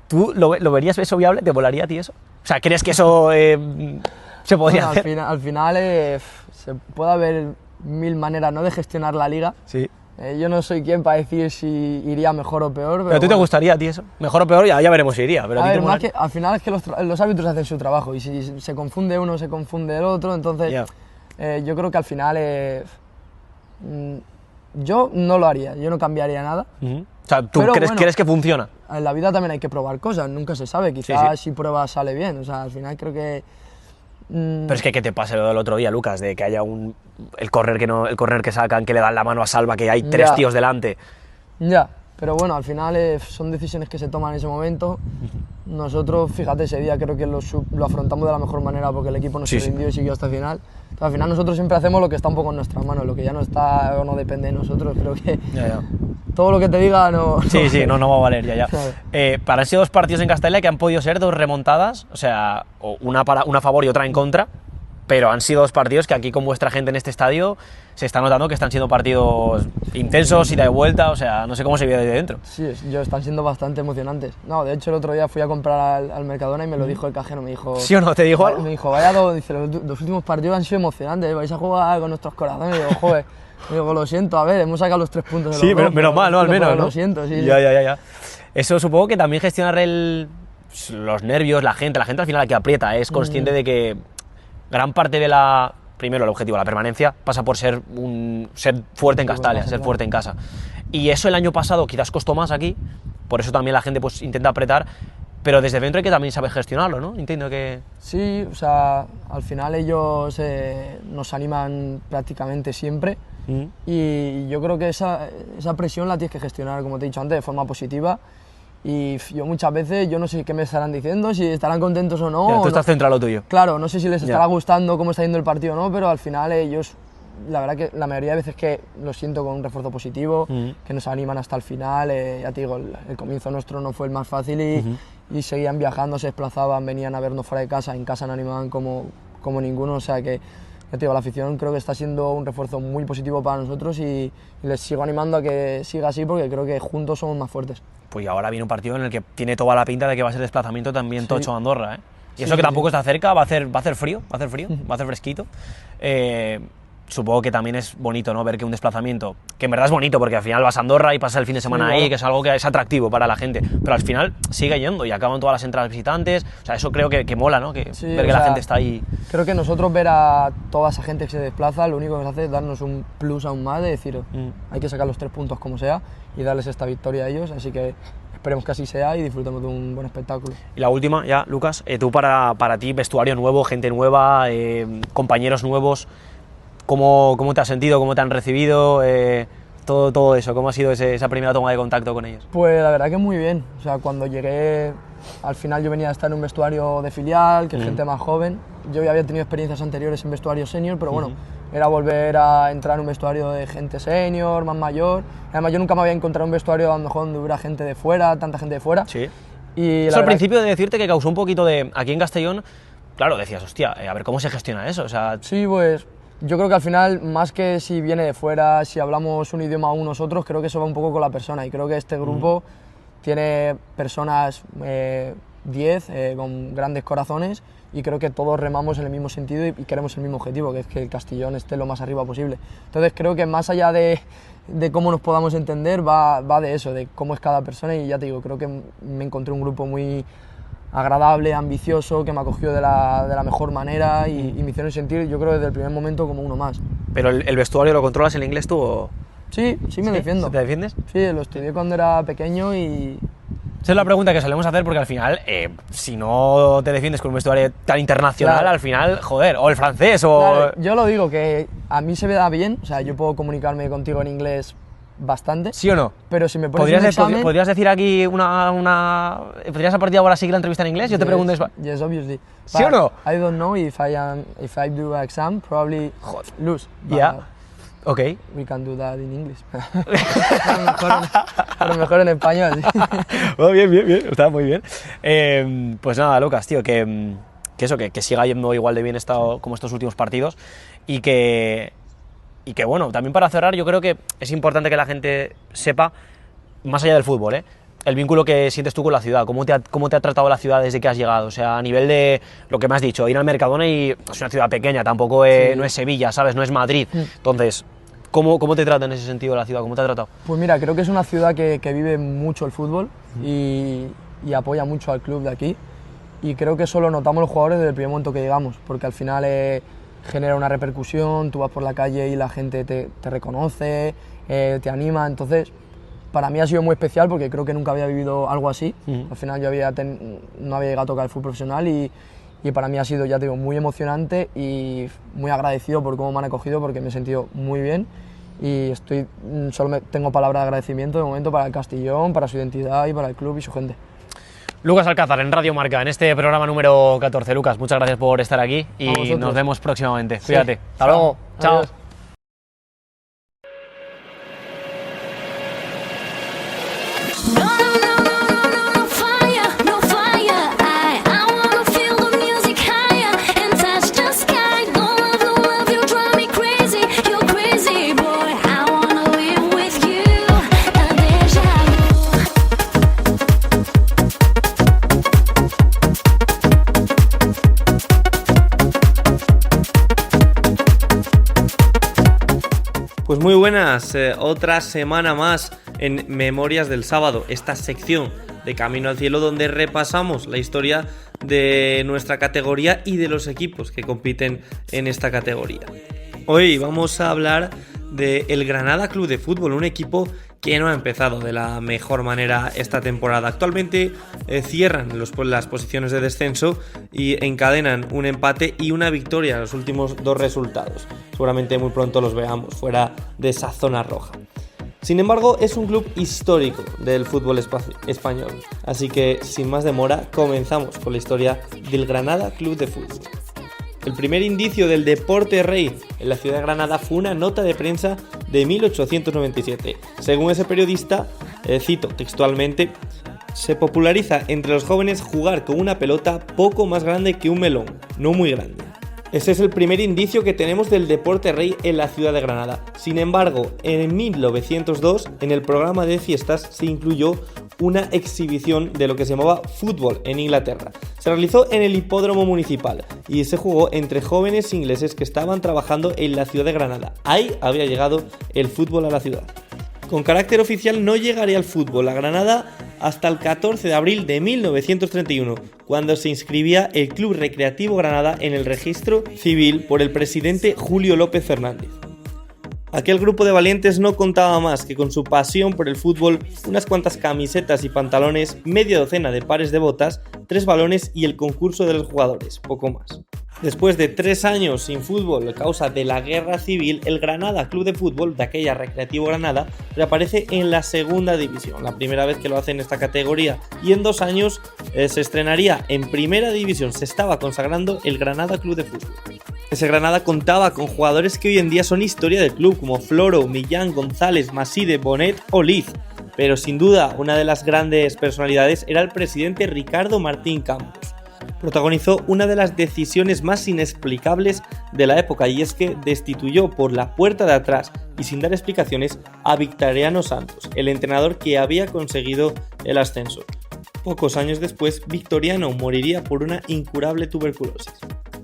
¿Tú lo verías eso viable? ¿Te volaría a ti eso? O sea, ¿crees que eso se podría hacer? Al final se puede haber mil maneras, ¿no?, de gestionar la liga. Sí. Yo no soy quien para decir si iría mejor o peor. ¿Pero a ti te gustaría a ti eso? Mejor o peor, ya veremos si iría. Pero a ver, más que, al final es que los árbitros hacen su trabajo y si se confunde uno, se confunde el otro. Entonces, yo creo que al final yo no lo haría, yo no cambiaría nada. O sea, ¿tú crees que funciona? En la vida también hay que probar cosas, nunca se sabe. Quizás si pruebas sale bien. O sea, al final creo que... Pero es que, ¿qué te pasa lo del otro día, Lucas? De que haya el córner que sacan, que le dan la mano a Salva, que hay tres tíos delante. Ya, pero bueno, al final son decisiones que se toman en ese momento. Nosotros, fíjate, ese día creo que lo afrontamos de la mejor manera porque el equipo no se rindió y siguió hasta el final. Entonces, al final nosotros siempre hacemos lo que está un poco en nuestras manos, lo que ya no está o no depende de nosotros. Creo que todo lo que te diga no... Sí, no va a valer ya. Claro. Para han sido 2 partidos en Castella que han podido ser 2 remontadas, o sea, una a favor y otra en contra, pero han sido 2 partidos que aquí con vuestra gente en este estadio se está notando que están siendo partidos intensos, ida y vuelta, o sea, no sé cómo se vive desde dentro. Sí, están siendo bastante emocionantes. No, de hecho el otro día fui a comprar al Mercadona y me lo dijo el cajero, me dijo... ¿Sí o no? ¿Te dijo algo? Me dijo, dice, los últimos partidos han sido emocionantes, vais a jugar con nuestros corazones. Y digo, joder, digo, lo siento, a ver, hemos sacado los 3 puntos de los Sí, dos, menos mal, ¿no? Al menos, ¿no? Lo siento, sí. Ya. Eso supongo que también gestionar los nervios, la gente al final la que aprieta, es consciente de que gran parte de primero el objetivo, la permanencia, pasa por ser fuerte en Castalia, ser fuerte en casa. Y eso el año pasado quizás costó más aquí, por eso también la gente pues intenta apretar, pero desde dentro hay que también saber gestionarlo, ¿no? Entiendo que... Sí, o sea, al final ellos nos animan prácticamente siempre y yo creo que esa presión la tienes que gestionar, como te he dicho antes, de forma positiva. Y yo muchas veces, yo no sé qué me estarán diciendo, si estarán contentos o no. Ya, tú estás centrado en lo tuyo. Claro, no sé si les estará gustando cómo está yendo el partido o no, pero al final ellos, la verdad que la mayoría de veces que lo siento con un refuerzo positivo, que nos animan hasta el final. Ya te digo, el comienzo nuestro no fue el más fácil y seguían viajando, se desplazaban, venían a vernos fuera de casa, en casa nos animaban como ninguno, o sea que... Ya te digo, la afición creo que está siendo un refuerzo muy positivo para nosotros y les sigo animando a que siga así porque creo que juntos somos más fuertes. Pues ahora viene un partido en el que tiene toda la pinta de que va a ser desplazamiento también tocho a Andorra, ¿eh? Y Sí, eso que sí, tampoco está cerca, va a hacer frío, va a hacer fresquito. Supongo que también es bonito, ¿no? Ver que un desplazamiento, que en verdad es bonito porque al final vas a Andorra y pasas el fin de semana ahí, que es algo que es atractivo para la gente, pero al final sigue yendo y acaban todas las entradas visitantes, o sea, eso creo que mola, ¿no? Ver que la gente está ahí. Creo que nosotros ver a toda esa gente que se desplaza, lo único que nos hace es darnos un plus aún más de decir, hay que sacar los 3 puntos como sea y darles esta victoria a ellos, así que esperemos que así sea y disfrutemos de un buen espectáculo. Y la última, ya, Lucas, tú para ti, vestuario nuevo, gente nueva, compañeros nuevos, ¿cómo te has sentido, cómo te han recibido, todo eso? ¿Cómo ha sido esa primera toma de contacto con ellos? Pues la verdad que muy bien, o sea, cuando llegué, al final yo venía a estar en un vestuario de filial, que es gente más joven, yo ya había tenido experiencias anteriores en vestuario senior, pero bueno, era volver a entrar en un vestuario de gente senior, más mayor, además yo nunca me había encontrado un vestuario a lo mejor donde hubiera gente de fuera, tanta gente de fuera. Sí. Y eso al principio de decirte que causó un poquito de, aquí en Castellón, claro, decías, hostia, a ver cómo se gestiona eso, o sea... Sí, pues... Yo creo que al final, más que si viene de fuera, si hablamos un idioma unos otros, creo que eso va un poco con la persona y creo que este grupo tiene personas 10 con grandes corazones y creo que todos remamos en el mismo sentido y queremos el mismo objetivo, que es que el Castellón esté lo más arriba posible. Entonces creo que más allá de cómo nos podamos entender, va de eso, de cómo es cada persona y ya te digo, creo que me encontré un grupo muy agradable, ambicioso, que me acogió de la mejor manera y me hicieron sentir, yo creo, desde el primer momento como uno más. ¿Pero el vestuario lo controlas en inglés tú o...? Sí, me defiendo. ¿Te defiendes? Sí, lo estudié cuando era pequeño y... Esa es la pregunta que solemos hacer porque al final, si no te defiendes con un vestuario tan internacional, Claro. al final, joder, o el francés o... Claro, yo lo digo, que a mí se me da bien, o sea, yo puedo comunicarme contigo en inglés bastante. ¿Sí o no? Pero si me pones un examen... ¿Podrías decir aquí ¿Podrías a partir de ahora seguir la entrevista en inglés? Yo te pregunto... Yes, obviously. ¿Sí o no? I don't know if I do an exam, probably lose. But Yeah. Ok. we can do that in English. pero mejor en español. Sí. Oh, bien, está muy bien. Pues nada, Lucas, tío, que siga yendo igual de bien como estos últimos partidos y que bueno, también para cerrar yo creo que es importante que la gente sepa, más allá del fútbol, el vínculo que sientes tú con la ciudad, cómo te ha tratado la ciudad desde que has llegado, o sea, a nivel de lo que me has dicho, ir al Mercadona y es una ciudad pequeña, tampoco no es Sevilla, ¿sabes? No es Madrid, entonces, ¿cómo te trata en ese sentido la ciudad? ¿Cómo te ha tratado? Pues mira, creo que es una ciudad que vive mucho el fútbol y apoya mucho al club de aquí y creo que eso lo notamos los jugadores desde el primer momento que llegamos, porque al final genera una repercusión, tú vas por la calle y la gente te reconoce, te anima, entonces para mí ha sido muy especial porque creo que nunca había vivido algo así, al final yo no había llegado a tocar el fútbol profesional y para mí ha sido, ya te digo, muy emocionante y muy agradecido por cómo me han acogido porque me he sentido muy bien y tengo palabra de agradecimiento de momento para el Castellón, para su identidad y para el club y su gente. Lucas Alcázar en Radio Marca, en este programa número 14. Lucas, muchas gracias por estar aquí y nos vemos próximamente. Sí. Cuídate. Hasta luego. Chao. Adiós. Pues muy buenas, otra semana más en Memorias del Sábado, esta sección de Camino al Cielo donde repasamos la historia de nuestra categoría y de los equipos que compiten en esta categoría. Hoy vamos a hablar del Granada Club de Fútbol, un equipo que no ha empezado de la mejor manera esta temporada. Actualmente cierran las posiciones de descenso y encadenan un empate y una victoria en los últimos dos resultados. Seguramente muy pronto los veamos fuera de esa zona roja. Sin embargo, es un club histórico del fútbol español. Así que, sin más demora, comenzamos con la historia del Granada Club de Fútbol. El primer indicio del deporte rey en la ciudad de Granada fue una nota de prensa de 1897. Según ese periodista, cito textualmente, se populariza entre los jóvenes jugar con una pelota poco más grande que un melón, no muy grande. Ese es el primer indicio que tenemos del deporte rey en la ciudad de Granada. Sin embargo, en 1902, en el programa de fiestas, se incluyó una exhibición de lo que se llamaba fútbol en Inglaterra. Se realizó en el hipódromo municipal y se jugó entre jóvenes ingleses que estaban trabajando en la ciudad de Granada. Ahí había llegado el fútbol a la ciudad. Con carácter oficial no llegaría el fútbol a Granada hasta el 14 de abril de 1931, cuando se inscribía el Club Recreativo Granada en el registro civil por el presidente Julio López Fernández. Aquel grupo de valientes no contaba más que con su pasión por el fútbol, unas cuantas camisetas y pantalones, media docena de pares de botas, 3 balones y el concurso de los jugadores, poco más. Después de 3 años sin fútbol a causa de la guerra civil, el Granada Club de Fútbol, de aquella Recreativo Granada, reaparece en la segunda división, la primera vez que lo hace en esta categoría, y en 2 años se estrenaría en primera división, se estaba consagrando el Granada Club de Fútbol. Ese Granada contaba con jugadores que hoy en día son historia del club, como Floro, Millán, González, Maside, Bonet o Liz. Pero sin duda, una de las grandes personalidades era el presidente Ricardo Martín Campos. Protagonizó una de las decisiones más inexplicables de la época, y es que destituyó por la puerta de atrás y sin dar explicaciones a Victoriano Santos, el entrenador que había conseguido el ascenso. Pocos años después, Victoriano moriría por una incurable tuberculosis.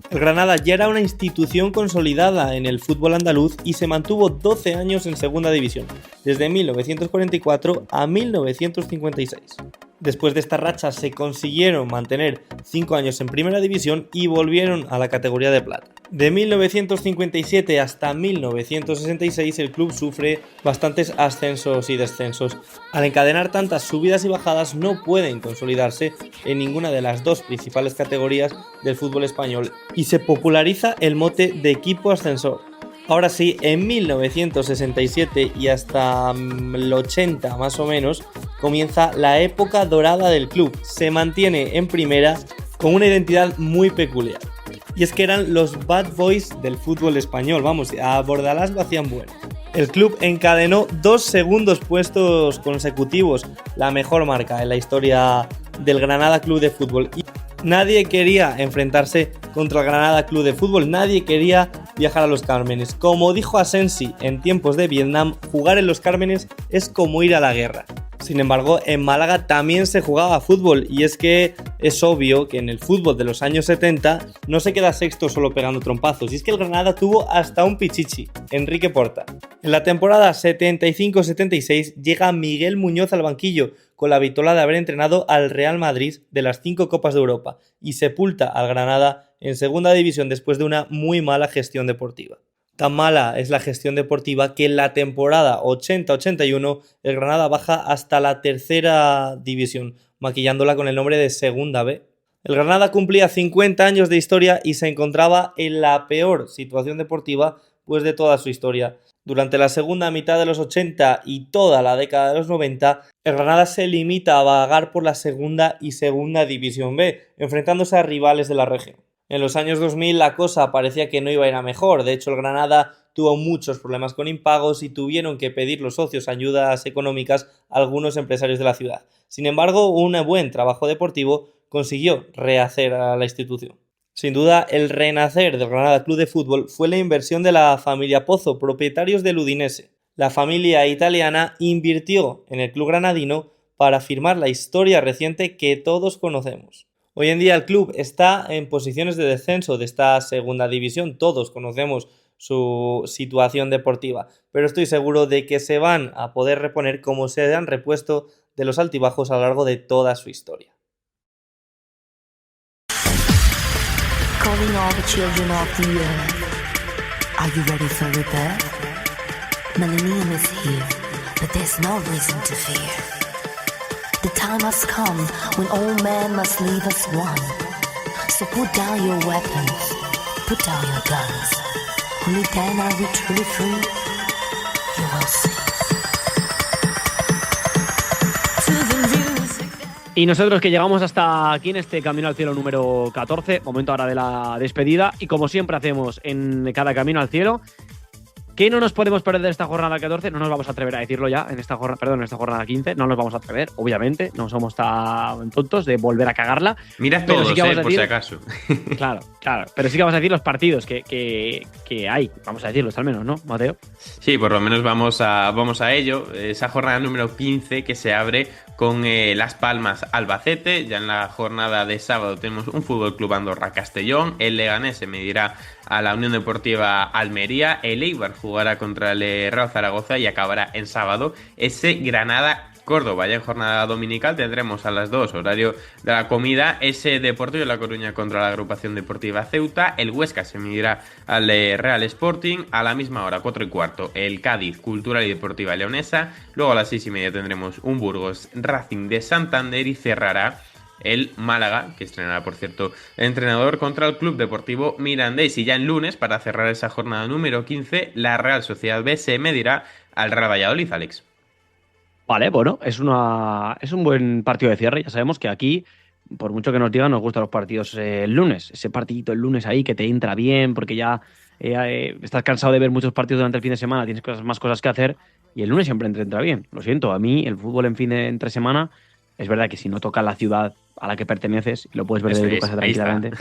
El Granada ya era una institución consolidada en el fútbol andaluz y se mantuvo 12 años en segunda división, desde 1944 a 1956. Después de esta racha se consiguieron mantener 5 años en primera división y volvieron a la categoría de plata. De 1957 hasta 1966 el club sufre bastantes ascensos y descensos. Al encadenar tantas subidas y bajadas no pueden consolidarse en ninguna de las 2 principales categorías del fútbol español y se populariza el mote de equipo ascensor. Ahora sí, en 1967 y hasta el 80 más o menos, comienza la época dorada del club. Se mantiene en primera con una identidad muy peculiar. Y es que eran los bad boys del fútbol español, vamos, a Bordalás lo hacían bueno. El club encadenó 2 segundos puestos consecutivos, la mejor marca en la historia del Granada Club de Fútbol. Y nadie quería enfrentarse contra el Granada Club de Fútbol, nadie quería viajar a Los Cármenes. Como dijo Asensi en tiempos de Vietnam, jugar en Los Cármenes es como ir a la guerra. Sin embargo, en Málaga también se jugaba fútbol, y es que es obvio que en el fútbol de los años 70 no se queda sexto solo pegando trompazos, y es que el Granada tuvo hasta un pichichi, Enrique Porta. En la temporada 75-76 llega Miguel Muñoz al banquillo, con la vitola de haber entrenado al Real Madrid de las 5 Copas de Europa, y sepulta al Granada en segunda división después de una muy mala gestión deportiva. Tan mala es la gestión deportiva que en la temporada 80-81 el Granada baja hasta la tercera división, maquillándola con el nombre de Segunda B. El Granada cumplía 50 años de historia y se encontraba en la peor situación deportiva pues de toda su historia. Durante la segunda mitad de los 80 y toda la década de los 90, el Granada se limita a vagar por la segunda y segunda división B, enfrentándose a rivales de la región. En los años 2000 la cosa parecía que no iba a ir a mejor, de hecho el Granada tuvo muchos problemas con impagos y tuvieron que pedir los socios ayudas económicas a algunos empresarios de la ciudad. Sin embargo, un buen trabajo deportivo consiguió rehacer a la institución. Sin duda, el renacer del Granada Club de Fútbol fue la inversión de la familia Pozzo, propietarios del Udinese. La familia italiana invirtió en el club granadino para firmar la historia reciente que todos conocemos. Hoy en día el club está en posiciones de descenso de esta segunda división, todos conocemos su situación deportiva, pero estoy seguro de que se van a poder reponer como se han repuesto de los altibajos a lo largo de toda su historia. Calling all the children of the earth. Are you ready for rebirth? Millennium is here, but there's no reason to fear. The time has come when all men must leave as one. So put down your weapons, put down your guns. Only then are we truly free. You will see. Y nosotros que llegamos hasta aquí en este Camino al Cielo número 14, momento ahora de la despedida, y como siempre hacemos en cada Camino al Cielo, ¿qué no nos podemos perder de esta jornada 14? No nos vamos a atrever a decirlo ya, en esta jornada 15, no nos vamos a atrever, obviamente, no somos tan tontos de volver a cagarla. Mira todos, sí por si acaso. Claro, pero sí que vamos a decir los partidos que hay, vamos a decirlos al menos, ¿no, Mateo? Sí, por lo menos vamos a ello. Esa jornada número 15 que se abre con Las Palmas Albacete. Ya en la jornada de sábado tenemos un Fútbol Club Andorra Castellón. El Leganés se medirá a la Unión Deportiva Almería. El Eibar jugará contra el Real Zaragoza y acabará en sábado ese Granada Córdoba. Ya en jornada dominical tendremos a las 2, horario de la comida, ese Deportivo de La Coruña contra la Agrupación Deportiva Ceuta. El Huesca se medirá al Real Sporting. A la misma hora, 4:15, el Cádiz Cultural y Deportiva Leonesa. Luego a las 6:30 tendremos un Burgos Racing de Santander y cerrará el Málaga, que estrenará, por cierto, el entrenador, contra el Club Deportivo Mirandés. Y ya en lunes, para cerrar esa jornada número 15, la Real Sociedad B se medirá al Real Valladolid, Alex. Vale, bueno, es un buen partido de cierre. Ya sabemos que aquí, por mucho que nos digan, nos gustan los partidos el lunes. Ese partidito el lunes ahí que te entra bien porque ya estás cansado de ver muchos partidos durante el fin de semana, tienes más cosas que hacer y el lunes siempre te entra bien. Lo siento, a mí el fútbol entre semana, es verdad que si no toca la ciudad a la que perteneces y lo puedes ver desde tu casa tranquilamente,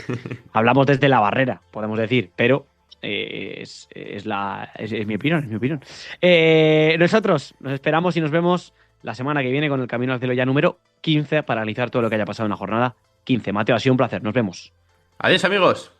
hablamos desde la barrera, podemos decir, pero es mi opinión. Nosotros nos esperamos y nos vemos la semana que viene con el Camino al Cielo ya número 15 para analizar todo lo que haya pasado en la jornada 15. Mateo, ha sido un placer, nos vemos. Adiós, amigos.